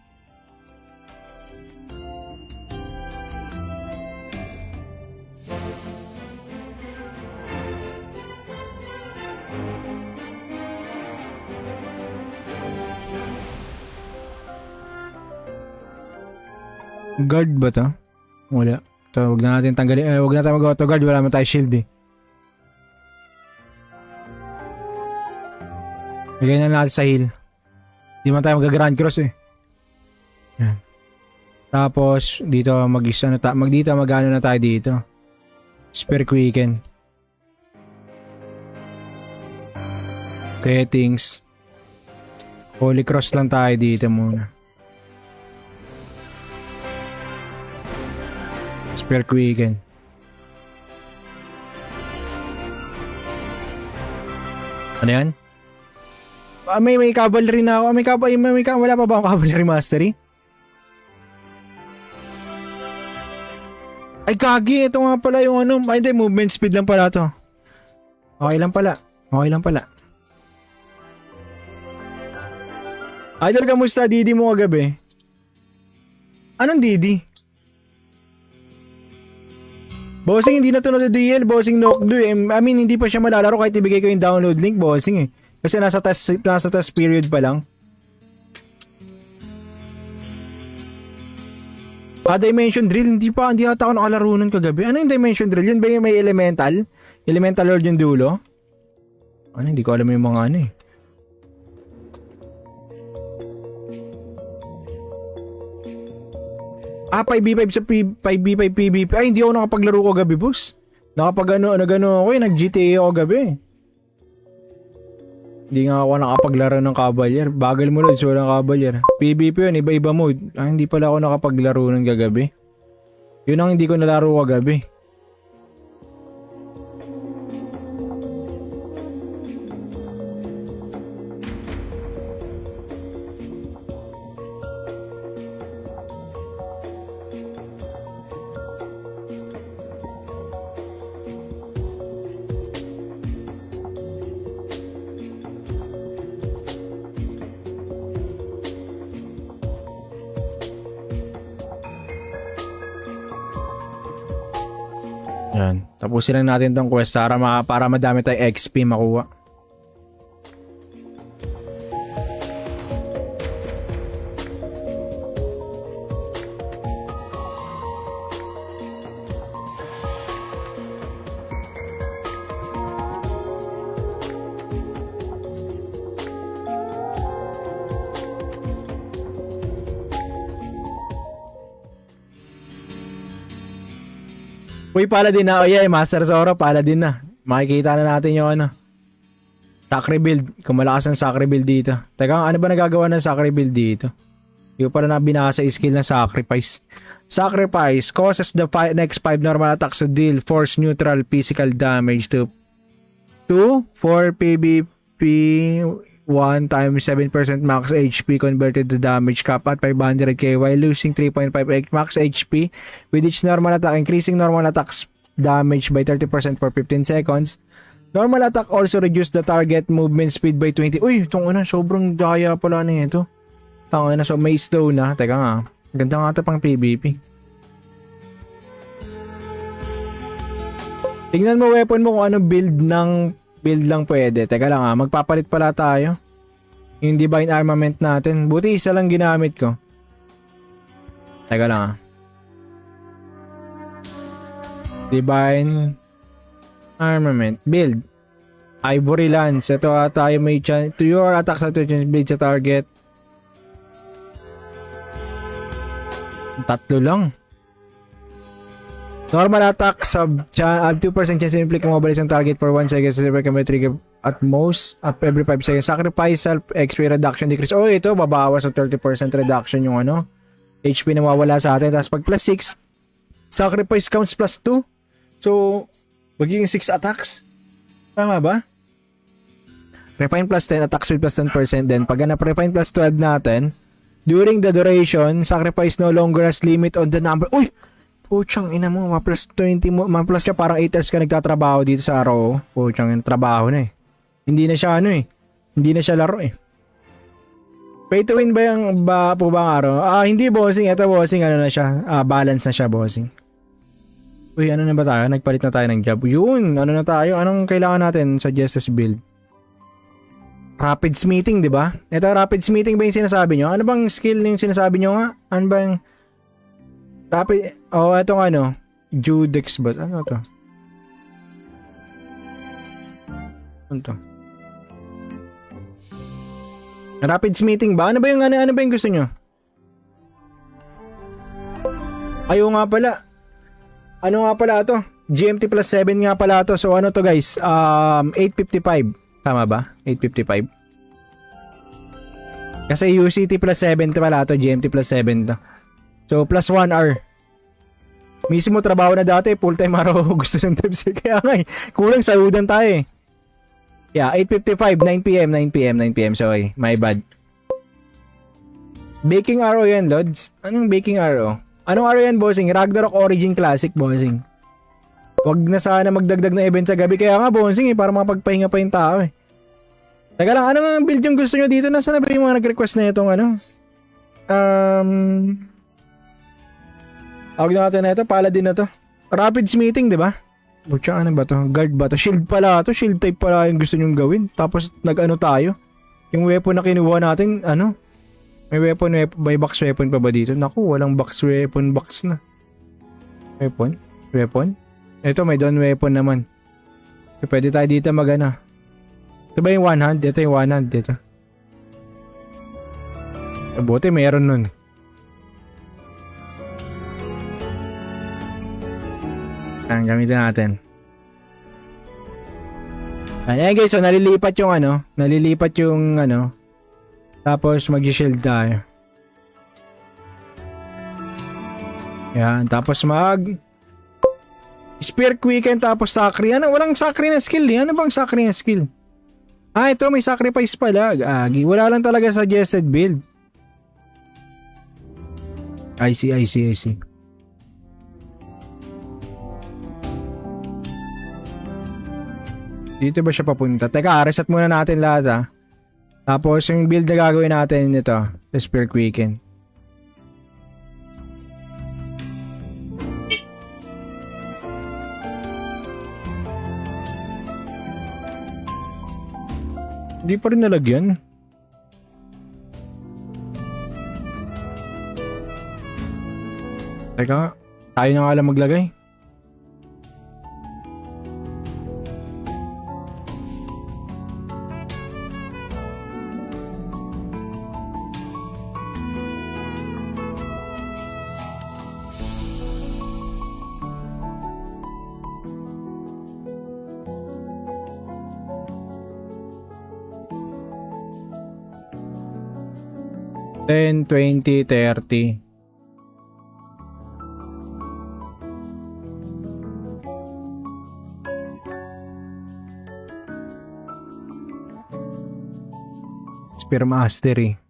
Guard ba to? Wala. So, huwag na natin tanggalin, huwag na tayo mag-auto guard, wala naman tayo shield eh. Bigay na natin sa heal. Hindi man tayo mag-grand cross eh. Yan. Tapos, dito mag-ano na tayo dito. Spare quicken. Settings. Holy cross lang tayo dito muna. Spare quicken. Ano yan? May cavalry na ako. Wala pa ba akong cavalry mastery? Ay kagi, ito nga pala yung ano. Ay hindi, movement speed lang pala to. Okay lang pala. Idol, kamusta? Didi mo kagabi? Anong Didi? Bossing, hindi na to na DL. Bossing, Nokdo eh. I mean, hindi pa siya malalaro kahit ibigay ko yung download link, bossing eh. Kasi nasa test period pa lang. Dimension Drill, hindi ata ako nakalaro nun kagabi. Ano yung Dimension Drill? Yun ba yung may elemental? Elemental Lord yung dulo? Ano, hindi ko alam yung mga ano eh. Ah, 5v5 sa 5v5 PvP. Ay, hindi ako nakapaglaro ko gabi, boss. Nagano ako eh, nag-GTA ako gabi. Hindi nga ako nakapaglaro ng Cavalier. Bagal mo Lods, walang Cavalier. PvP yun, iba-iba mode. Ah, hindi pala ako nakapaglaro ng gagabi. Yun ang hindi ko nalaro kagabi. Yan. Tapusin lang natin tong quest para madami tayong XP makuha. Uy, Paladin na. Oh yeah, Master Zoro, Paladin na. Makikita na natin yung ano. Sacri build. Kung malakas ang Sacri build dito. Teka, ano ba nagagawa ng Sacri build dito? Yung pala na binasa skill ng Sacrifice. Sacrifice causes the next 5 normal attacks to deal force neutral physical damage to 4 PvP 1 times 7% max HP converted to damage cap at 500k while losing 3.5 max HP with each normal attack, increasing normal attacks damage by 30% for 15 seconds. Normal attack also reduce the target movement speed by 20. Uy, itong una, sobrang daya pala na ito. Tanga na, so may slow na. Teka nga, ganda nga ito pang PvP. Tingnan mo weapon mo kung ano build lang pwede. Teka lang magpapalit pala tayo. Yung Divine Armament natin. Buti isa lang ginamit ko. Teka lang Divine Armament. Build. Ivory Lance. Ito tayo may chance. To your attacks at blade sa target. Tatlo lang. Normal attack sub 2% chance to inflict mobile isang target for 1 second so can be trigger at most at every 5 seconds. Sacrifice self XP reduction decrease. Oh, ito babawas ng 30% reduction yung ano HP na mawawala sa atin. Tapos pag plus 6 sacrifice counts plus 2. So magiging 6 attacks. Tama ba? Refine plus 10 attack speed plus 10%. Then pag refine plus 12 natin during the duration sacrifice no longer has limit on the number. Uy! Puchang ina mo, ma-plus 20 mo, ma-plus siya parang 8 hours ka nagtatrabaho dito sa araw. Puchang trabaho na eh. Hindi na siya ano eh. Hindi na siya laro eh. Pay to win ba yung po bang araw? Hindi bossing. Ito bossing ano na siya. Balance na siya bossing. Uy, ano na ba tayo? Nagpalit na tayo ng job. Yun, ano na tayo? Anong kailangan natin sa Justice build? Rapids meeting, di ba? Ito rapids meeting ba yung sinasabi nyo? Ano bang skill yung sinasabi nyo nga? Ano bang rapid, etong ano, Judex ba? Ano to? Ano to? Rapids meeting ba? Ano ba yung gusto nyo? Ayaw nga pala. Ano nga pala to? GMT plus 7 nga pala to. So ano to guys? 8:55. Tama ba? 8:55. Kasi UCT plus 7 to pala to. GMT plus 7 to. So plus 1 hour. Mismo trabaho na dati. Full time araw gusto ng devs. Kaya nga kulang sahudan tayo eh. Yeah, 8:55. 9 p.m. Sorry, my bad. Baking arrow yan, Lods. Anong baking arrow? Anong araw yan, bossing? Ragnarok Origin Classic, bossing. Wag na sana magdagdag na event sa gabi. Kaya nga, bossing, para makapagpahinga pa yung tao eh. Teka lang, anong build yung gusto nyo dito? Nasaan na ba yung mga nag-request na itong ano? Tawag na natin na ito, Paladin na to. Rapids meeting, di ba? Butya, ano ba to? Guard ba to? Shield pala to. Shield type pala yung gusto nyong gawin. Tapos nag-ano tayo. Yung weapon na kinuha natin, ano? May may box weapon pa ba dito? Naku, walang box na. Weapon? Ito, may down weapon naman. So, pwede tayo dito mag-ano. Ito ba yung one hand? Ito yung one hand. Ito. Buti, mayroon nun. Ang gamitin natin. Ayan guys, so nalilipat yung ano. Tapos mag-shield tayo. Yan, tapos Spear Quicken tapos Sacri. Ano? Walang Sacri na skill eh. Ano bang Sacri na skill? Ah, ito may sacrifice pala. Agi. Wala lang talaga suggested build. I see. Dito ba siya papunta? Teka, reset muna natin lahat ha. Tapos yung build na gagawin natin ito, Spear Quicken. Hindi pa rin nalagyan. Teka, tayo na nga lang maglagay. Then 20, 30. Spear Mastery.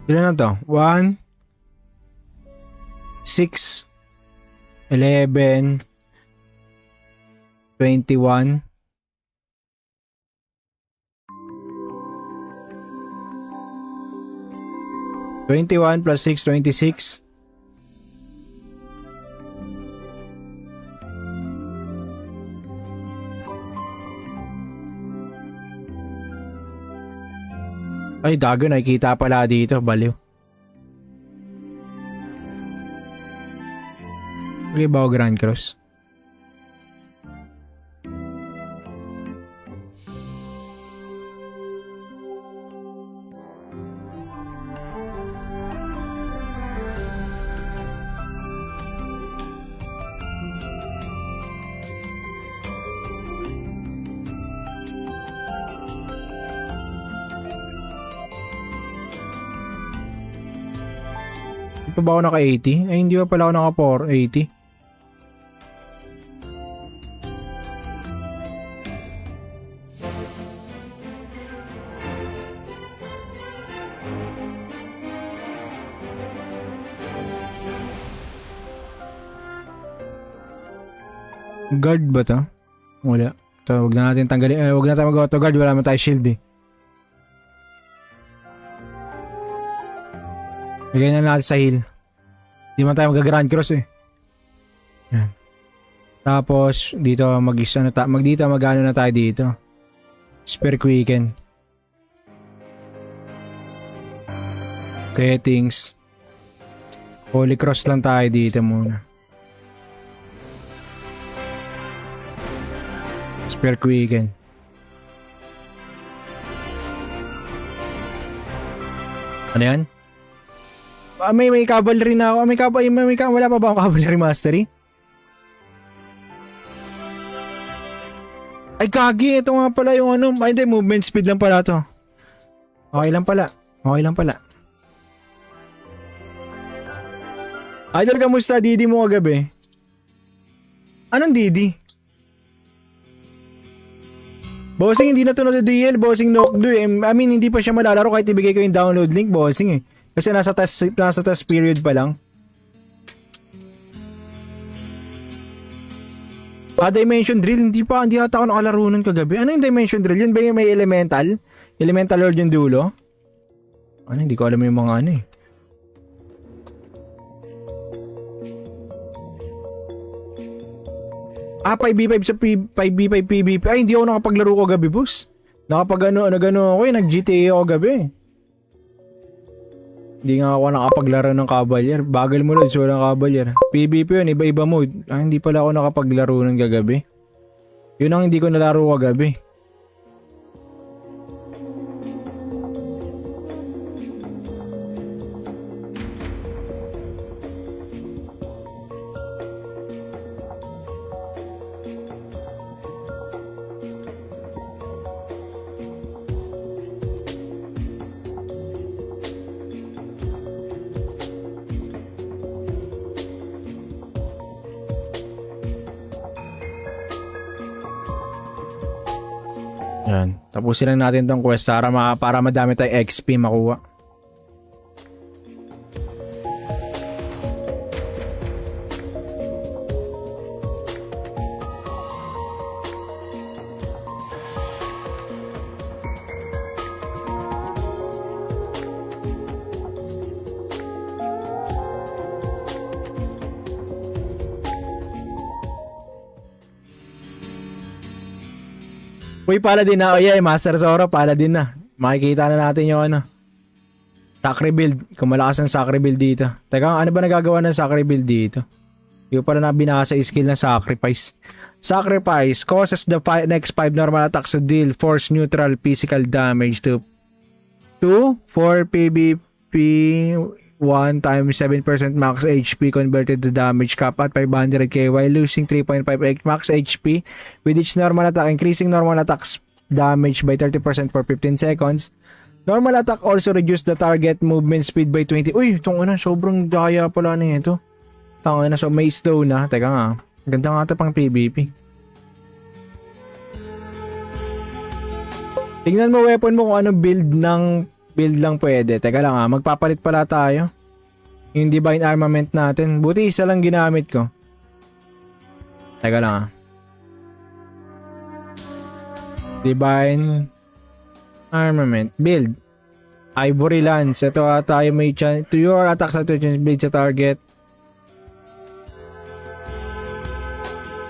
Ilan na to? 1, 6, 11, 21, 21 plus 6, 26. Ay, dago, nakikita pala dito. Baliw. Okay ba o Grand Cross? Di pa ba ako naka-80? Ay, hindi pa pala ako naka-480. Guard ba to? Wala. So, wag na natin tanggalin. Wag na tayo mag-auto guard. Wala naman tayo shield eh. Lagay na natin sa heal. Hindi man tayo mag-grand cross eh. Yan. Tapos, dito magano na tayo dito. Spare quicken. Settings. Holy cross lang tayo dito muna. Spare quicken. Ano yan? May cavalry na ako. Wala pa ba akong cavalry mastery? Ay kagi, ito nga pala yung ano. Ay hindi, movement speed lang pala to. Okay lang pala. Idol, kamusta? Didi mo kagabi? Anong Didi? Bossing, hindi na to na-DL. Bossing, Nokdu eh. I mean, hindi pa siya malalaro kahit ibigay ko yung download link, bossing eh. Kasi nasa test period pa lang. Dimension Drill, hindi ata ako nakalaro nun kagabi. Ano yung Dimension Drill? Yun ba yung may elemental? Elemental Lord yung dulo? Ano, hindi ko alam yung mga ano eh. 5v5 sa 5v5 PvP. Ay, hindi ako nakapaglaro ko gabi, boss. Nagano ako eh, nag-GTA ako gabi. Hindi nga ako nakapaglaro ng Cavalier. Bagal mo nun, so walang Cavalier. PvP yun, iba-iba mode. Hindi pala ako nakapaglaro ng gagabi. Yun ang hindi ko nalaro kagabi. Yan. Tapusin lang natin tong quest para madami tayong XP makuha. Uy, Paladin na. Oh yeah, Master Zoro, Paladin na. Makikita na natin yung ano. Sacri build. Kung malakas ang Sacri build dito. Teka, ano ba nagagawa ng Sacri build dito? Yung pala na binasa skill ng Sacrifice. Sacrifice causes the next 5 normal attacks to deal force neutral physical damage to 4 PvP 1 times 7% max HP converted to damage cap at 500k while losing 3.5 max HP with each normal attack, increasing normal attacks damage by 30% for 15 seconds. Normal attack also reduce the target movement speed by 20. Uy, itong ano, sobrang daya pala na ito. Tanga na, so may stone na. Teka nga, ganda nga ito pang PvP. Tingnan mo weapon mo kung ano build lang pwede. Teka lang magpapalit pala tayo. Yung Divine Armament natin. Buti isa lang ginamit ko. Teka lang Divine Armament. Build. Ivory Lance. Ito tayo may chance. To your attacks at build sa target.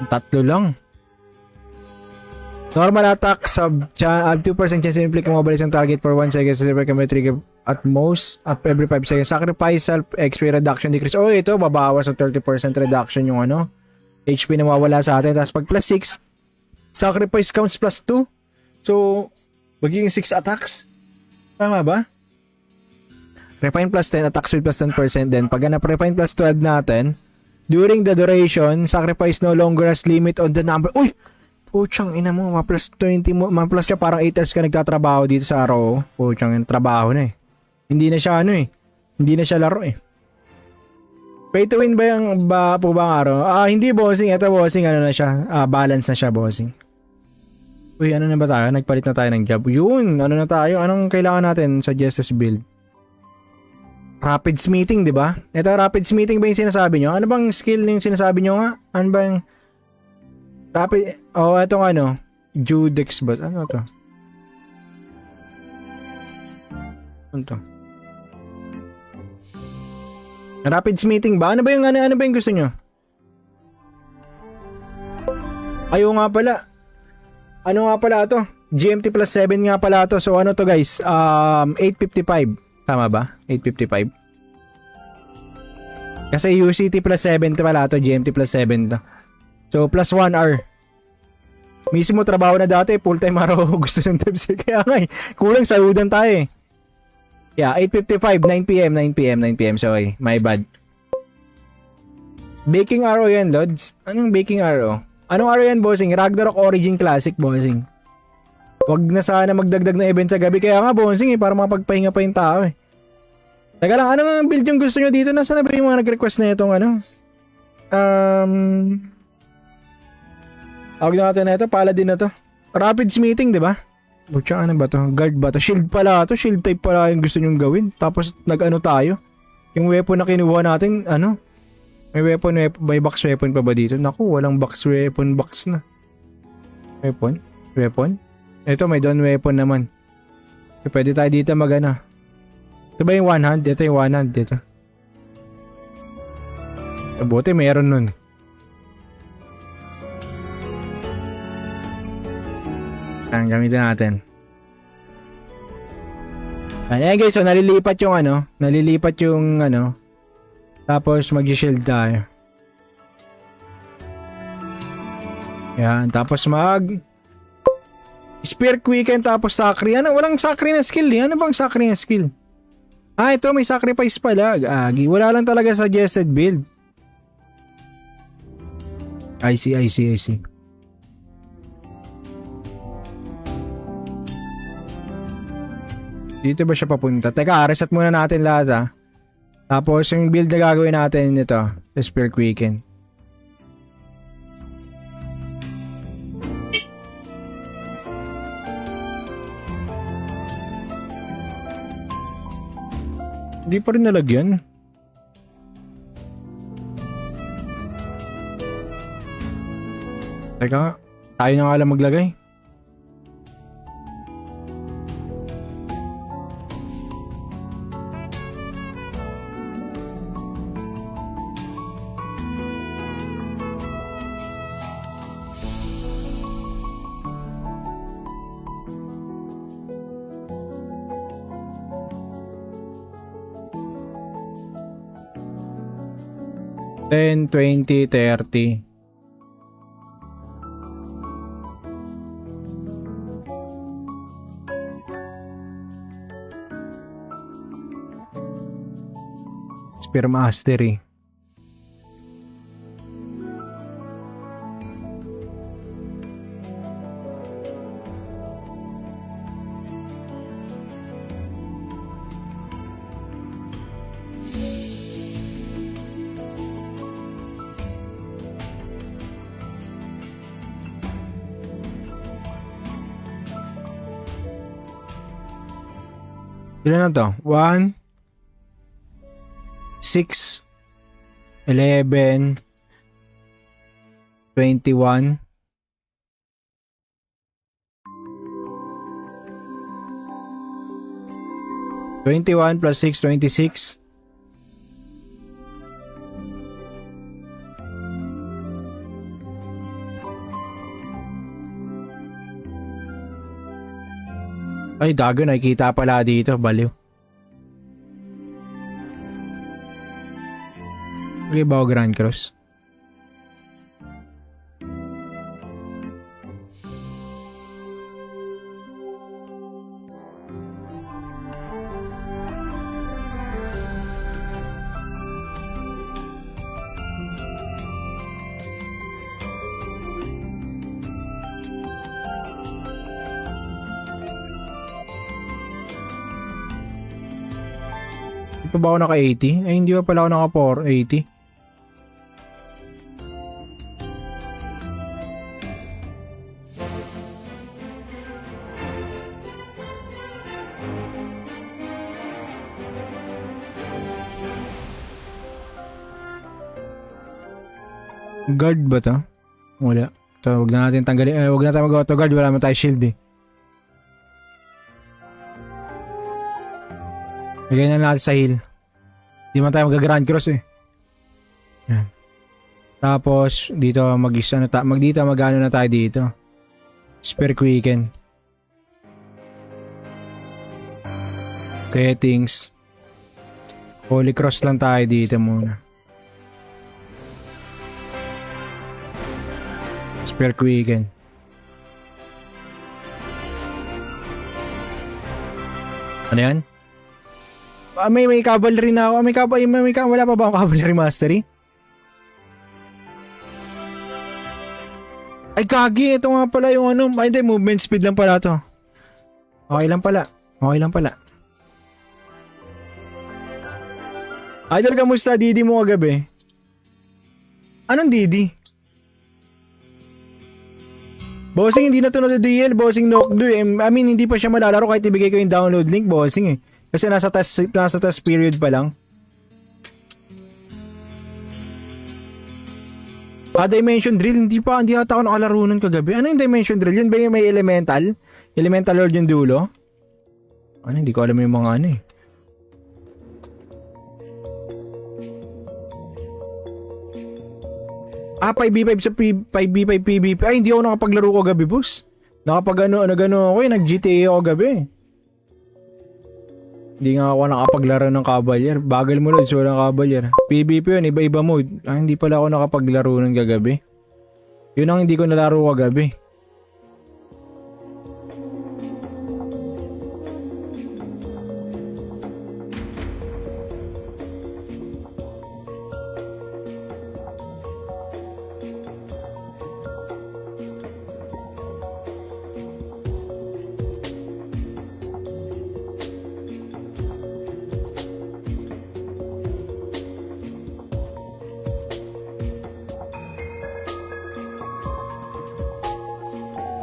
Tatlo lang. Normal attack sub have 2% chance to inflict mobilize ang target for 1 second so may trigger at most at every 5 seconds. Sacrifice self XP reduction decrease. Oh, ito babawas ng 30% reduction yung ano HP na mawawala sa atin. Tapos pag plus 6 sacrifice counts plus 2. So magiging 6 attacks. Tama ba? Refine plus 10 attacks with plus 10% din. Pag na-refine plus 12 natin during the duration, sacrifice no longer has limit on the number. Uy! Puchang ina mo, ma-plus 20 mo, ma-plus ka parang 8 hours ka nagtatrabaho dito sa araw. Puchang trabaho na eh. Hindi na siya ano eh. Hindi na siya laro eh. Pay to win ba yung po ba ang araw? Hindi bossing. Ito bossing ano na siya. Balance na siya bossing. Uy, ano na ba tayo? Nagpalit na tayo ng job. Yun, ano na tayo? Anong kailangan natin sa Justice build? Rapid smithing, di ba? Ito rapid smithing ba yung sinasabi nyo? Ano bang skill yung sinasabi nyo nga? Ano ba yung rapid, etong ano, Judex ba? Ano to? Ano to? Rapids meeting ba? Ano ba yung gusto nyo? Ayo nga pala. Ano nga pala to? GMT plus 7 nga pala to. So ano to guys? 8:55. Tama ba? 8:55. Kasi UCT plus 7 to pala to. GMT plus 7 to. So plus 1 hour. Mismo trabaho na dati. Full time araw gusto ng devs. Kaya nga kulang sahudan tayo eh. Yeah, 8:55, 9 p.m. Sorry, my bad. Baking arrow yan, Lods. Anong baking arrow? Anong arrow yan, bossing? Ragnarok Origin Classic, bossing. Wag na sana magdagdag na event sa gabi. Kaya nga, bossing, eh, para mapagpahinga pa yung tao, eh. Teka lang, anong build yung gusto nyo dito? Nasaan na ba yung mga nag-request na itong ano? Tawag natin na ito, paladin na to. Rapids meeting, di ba? Butya, ano ba to? Guard ba to? Shield pala to. Shield type pala yung gusto nyong gawin. Tapos nag-ano tayo. Yung weapon na kinuha natin, ano? May box weapon pa ba dito? Naku, walang box na. Weapon? Ito, may doon weapon naman. So, pwede tayo dito mag-ano. Ito ba yung one hand? Ito yung one hand. Dito. Buti mayroon nun. Ang gamitin natin. Ayan guys, so nalilipat yung tapos mag-shield tayo. Yan, tapos Spear Quicken tapos Sakri. Ano, walang Sakri na skill eh. Ano bang Sakri na skill? Ito may sacrifice pala. Wala lang talaga suggested build. I see. Dito ba siya papunta? Teka, reset muna natin lahat ha. Tapos yung build na gagawin natin ito, Spear Quicken. Hindi pa rin nalagyan. Teka, tayo na nga lang maglagay. Ten, 20, 30. Spear Mastery. Ilan na to? 1, 6, 11, 21, 21 plus 6, 26. Ay, dago, nakikita pala dito. Baliw. Okay ba o Grand Cross? Ito ba ako naka 80? Ay, hindi pa pala ako naka 480. Guard ba to? Wala. So, huwag na natin tanggalin. Huwag na tayo mag-auto guard. Wala naman tayo shield eh. Lagay na natin sa heal. Hindi man tayo mag-grand cross eh. Yan. Tapos, dito mag-ano na tayo dito. Spare quicken. Settings. Holy cross lang tayo dito muna. Spare quicken. Ano yan? May cavalry na ako. Wala pa ba akong cavalry mastery? Ay kagi, ito nga pala yung ano. Ay hindi, movement speed lang pala to. Okay lang pala. Idol, kamusta? Didi mo kagabi? Anong Didi? Bossing, hindi na to na-DL. Bossing, Nokdu. I mean, hindi pa siya malalaro kahit ibigay ko yung download link. Bossing eh. Kasi nasa test period pa lang. Dimension Drill. Hindi ata ako nakalaro nun kagabi. Ano yung Dimension Drill? Yun ba yung may elemental? Elemental Lord yung dulo? Ano, hindi ko alam yung mga ano eh. Ah, 5v5 sa 5v5 PvP. Ay, hindi ako nakapaglaro ko gabi, boss. Ano ako eh. Nag-GTA ako gabi. Hindi nga ako nakapaglaro ng Cavalier. Bagal mo nun, so walang Cavalier. PvP yun, iba-iba mode. Ah, hindi pala ako nakapaglaro ng kagabi. Yun ang hindi ko nalaro kagabi.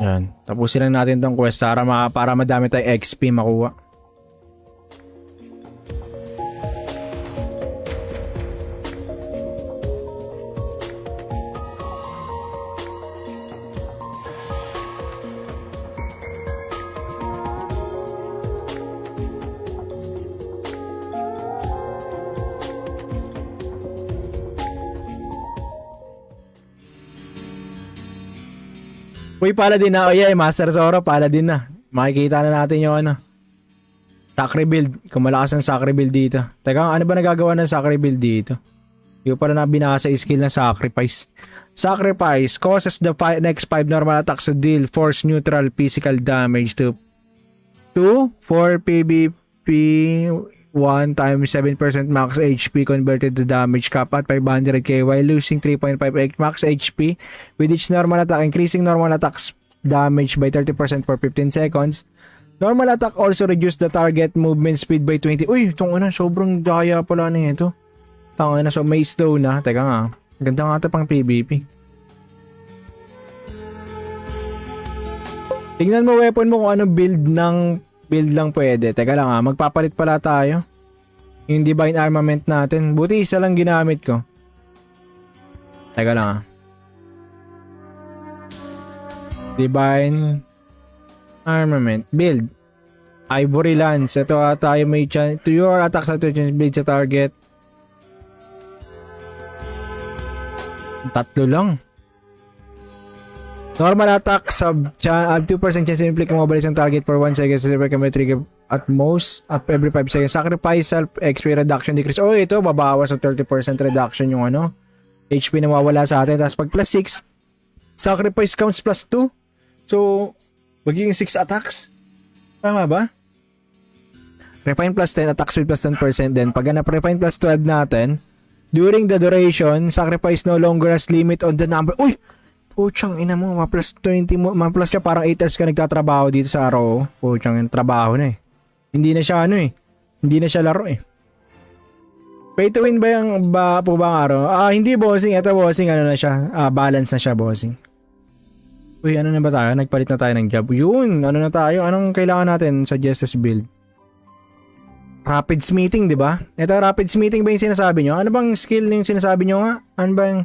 Yan. Tapusin lang natin tong quest para madami tayong XP makuha. Uy, Paladin na. Oh yeah, Master Zoro, Paladin na. Makikita na natin yung ano. Sacri build. Kung malakas ang Sacri build dito. Teka, ano ba nagagawa ng Sacri build dito? Yung pala na binasa skill ng Sacrifice. Sacrifice causes the next 5 normal attacks to deal force neutral physical damage to 4 PvP 1 times 7% max HP converted to damage cap at 500k while losing 3.5 max HP with each normal attack, increasing normal attacks damage by 30% for 15 seconds. Normal attack also reduce the target movement speed by 20. Uy, itong ano, sobrang daya pala na ito. Tanga na, so may slow na. Teka nga, ganda nga ito pang PvP. Tingnan mo weapon mo kung anong build lang pwede. Teka lang magpapalit pala tayo. Yung Divine Armament natin. Buti isa lang ginamit ko. Teka lang Divine Armament. Build. Ivory Lance. Ito tayo may chance. To your attacks at chance blade sa target. Tatlo lang. Normal attack sub 2% chance to inflict mobilize ang target for 1 second. So may trigger at most at every 5 seconds. Sacrifice self XP reduction decrease. Oh, ito babawas ng 30% reduction yung ano HP na mawawala sa atin. Tapos pag plus 6 sacrifice counts plus 2. So magiging 6 attacks. Tama ba? Refine plus 10 attack speed plus 10%. Then pag refine plus 12 natin during the duration, sacrifice no longer has limit on the number. Uy! Puchang ina mo, ma-plus 20 mo, ma-plus siya parang 8 hours ka nagtatrabaho dito sa araw. Puchang yung trabaho na eh. Hindi na siya ano eh. Hindi na siya laro eh. Pay to win ba yung po ba ang araw? Hindi bossing. Ito bossing, ano na siya. Balance na siya bossing. Uy, ano na ba tayo? Nagpalit na tayo ng job. Yun, ano na tayo? Anong kailangan natin sa Justice build? Rapid smithing, di ba? Ito, rapid smithing ba yung sinasabi nyo? Ano bang skill yung sinasabi nyo nga? Ano ba yung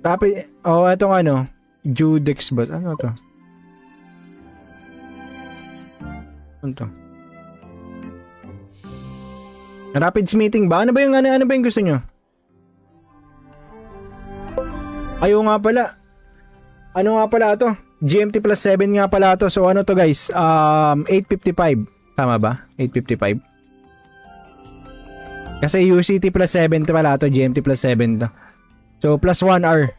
rapid, etong ano, Judex ba? Ano to? Ano to? Rapid smithing ba? Ano ba yung gusto nyo? Ayaw nga pala. Ano nga pala to? GMT plus 7 nga pala to. So ano to guys? 855. Tama ba? 855. Kasi UCT plus 7 to pala to. GMT plus 7 to. So plus 1 hour.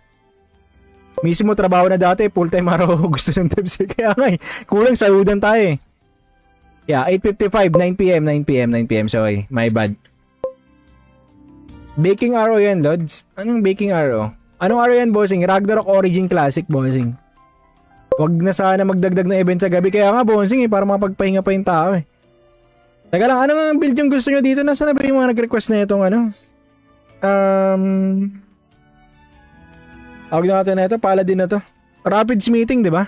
Mismo trabaho na dati. Full time araw gusto ng devs. Kaya nga eh. Kulang sahudan tayo eh. Yeah, 8:55, 9 p.m. Sorry, my bad. Baking arrow yan, Lods. Anong baking arrow? Anong arrow yan, bossing? Ragnarok Origin Classic, bossing. Wag na sana magdagdag na event sa gabi. Kaya nga, bossing, eh, para mapagpahinga pa yung tao, eh. Teka lang, anong build yung gusto nyo dito? Nasaan na ba yung mga nag-request na itong ano? Tawag na natin na ito, paladin na to. Rapid smithing, di ba?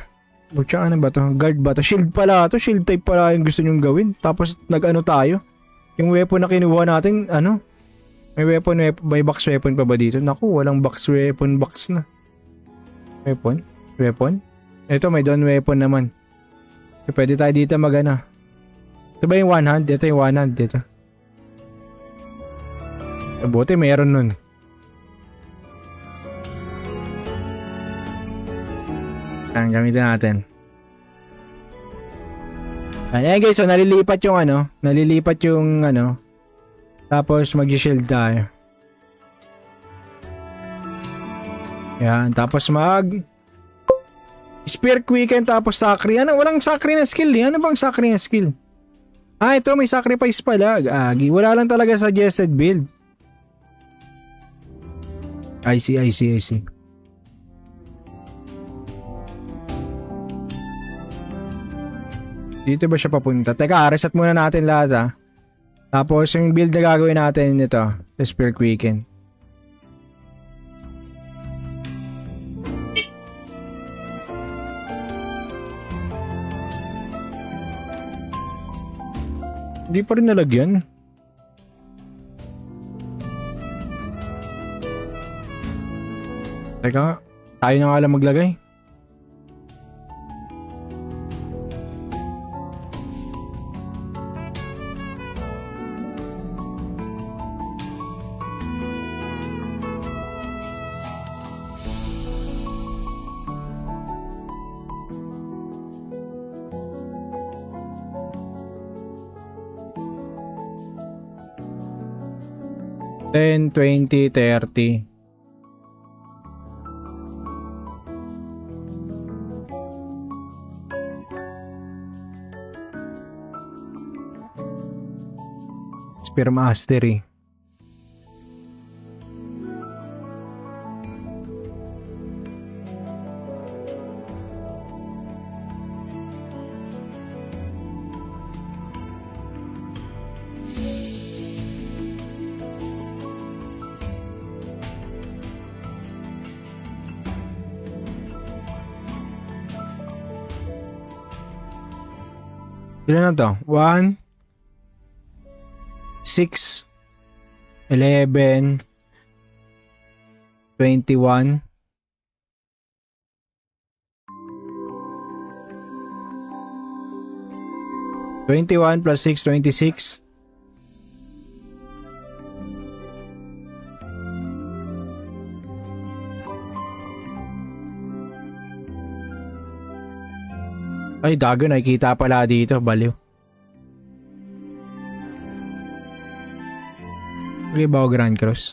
Butya, ano ba to? Guard ba to? Shield pala to. Shield type pala yung gusto nyong gawin. Tapos nag-ano tayo. Yung weapon na kinuha natin, ano? May may box weapon pa ba dito? Naku, walang box weapon box na. Weapon? Ito may down weapon naman. So, pwede tayo dito mag-ano. Ito ba yung one hand? Ito yung one hand dito. Buti mayroon nun. Ang gamitin natin. Ayan guys, so nalilipat yung ano. Tapos mag-shield tayo. Yan, tapos Spear Quicken tapos Sacri. Ano, walang Sacri na skill eh. Ano bang Sacri na skill? Ah, ito may sacrifice pala. Agi, wala lang talaga suggested build. I see. Dito ba siya papunta? Teka, reset muna natin lahat ha. Tapos yung build na gagawin natin ito, Spear Quicken. Hindi pa rin nalagyan. Teka, tayo na nga lang maglagay. $10, $20, $30. Spear Mastery. Ilan na to? 1, 6, 11, 21, 21 plus 6, 26. Ay, dago, nakikita pala dito. Baliw. Okay ba o Grand Cross?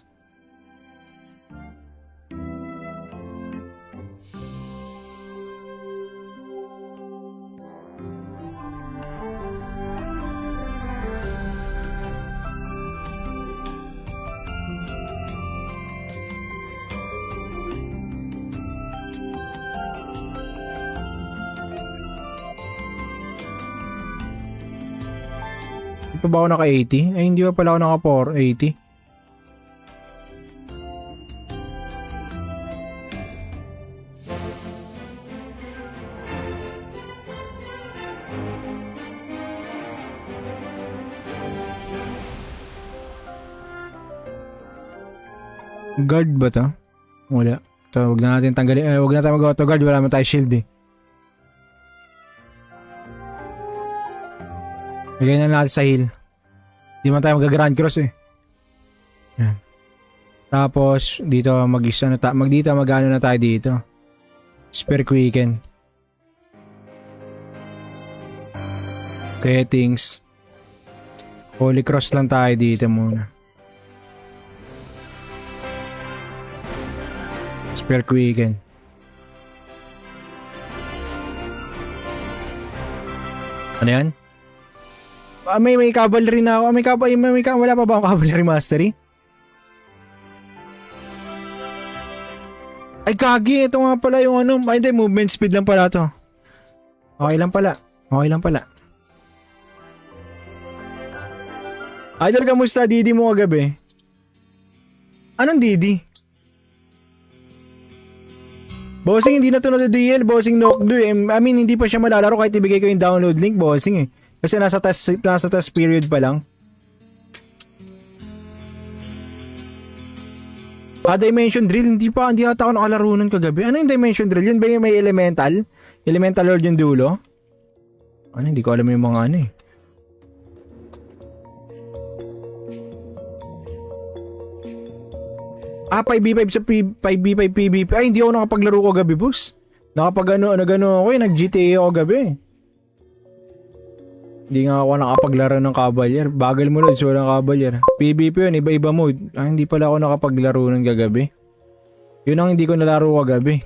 Hindi pa ba ako naka-80? Ay, hindi pa pala ako naka-480. Guard ba to? Wala. So, huwag na natin tanggalin. Huwag na tayo mag-auto guard. Wala naman tayo shield eh. Bigyan na natin sa heal. Hindi man tayo mag-grand cross eh. Yan. Tapos, dito mag-ano na tayo dito. Spare quicken. Settings. Holy cross lang tayo dito muna. Spare quicken. Ano yan? May cavalry na ako. Wala pa ba akong cavalry mastery? Ay kagi, ito nga pala yung ano. Ay hindi, movement speed lang pala to. Okay lang pala. Idol, kamusta? Didi mo kagabi? Anong Didi? Bossing, hindi na to na DL. Bossing, Nokdo eh. I mean, hindi pa siya malalaro kahit ibigay ko yung download link, bossing eh. Kasi nasa test period pa lang. Dimension Drill, hindi ata ako nakalaro nun kagabi. Ano yung Dimension Drill? Yun ba yung may elemental? Elemental Lord yung dulo? Ano, hindi ko alam yung mga ano eh. Ah, 5v5 sa 5v5 PvP. Ay, hindi ako nakapaglaro ko gabi, boss. Nagano ako eh, nag-GTA ako gabi. Hindi nga ako nakapaglaro ng Cavalier. Bagal mo Lods, walang Cavalier. PvP yun, iba-iba mode. Ah, hindi pala ako nakapaglaro ng gagabi. Yun ang hindi ko nalaro kagabi.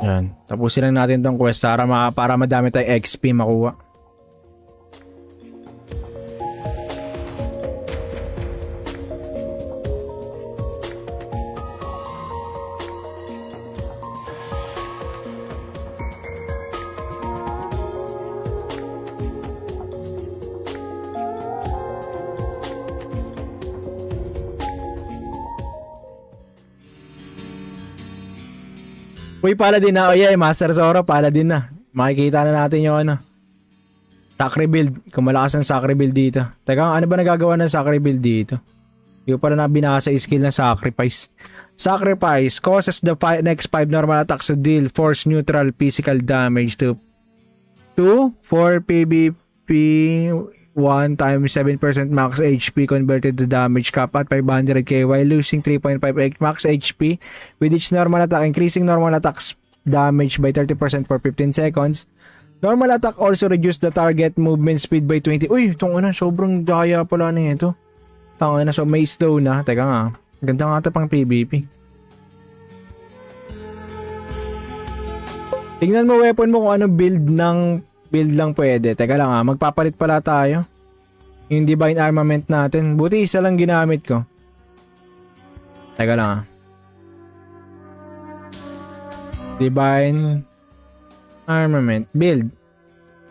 Yan. Tapusin lang natin tong quest para madami tayong XP makuha. Uy, Paladin na. Oh yeah, Master Zoro, Paladin na. Makikita na natin yung ano. Sacri build. Kung malakas ang Sacri build dito. Teka, ano ba nagagawa ng Sacri build dito? Yung pala na binasa skill ng Sacrifice. Sacrifice causes the next 5 normal attacks to deal force neutral physical damage to 4 PvP 1 times 7% max HP converted to damage cap at 500k while losing 3.5 max HP with each normal attack, increasing normal attacks damage by 30% for 15 seconds. Normal attack also reduce the target movement speed by 20. Uy, itong ano, sobrang daya pala na ito. Tanga na, so may slow na. Teka nga, ganda nga ito pang PvP. Tingnan mo weapon mo kung anong build lang pwede. Teka lang magpapalit pala tayo. Yung Divine Armament natin. Buti isa lang ginamit ko. Teka lang Divine Armament. Build.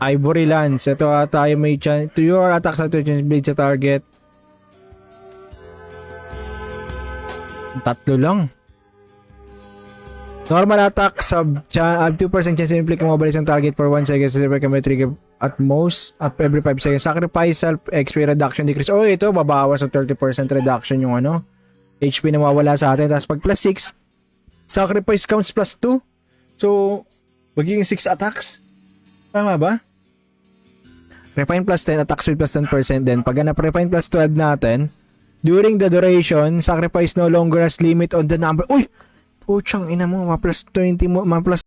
Ivory Lance. Ito tayo may chance. To your attacks at blade sa target. Tatlo lang. Normal attack sub have 2% chance to inflict mobilize ang target for 1 second so can be trigger at most at every 5 seconds. Sacrifice self XP reduction decrease. Oh, ito babawas ng 30% reduction yung ano HP na mawawala sa atin. Tapos pag plus 6 sacrifice counts plus 2. So magiging 6 attacks. Tama ba? Refine plus 10 attacks with plus 10% then pag refine plus 12 natin during the duration sacrifice no longer has limit on the number. Uy! Puchang ina mo, ma plus 20 mo, ma plus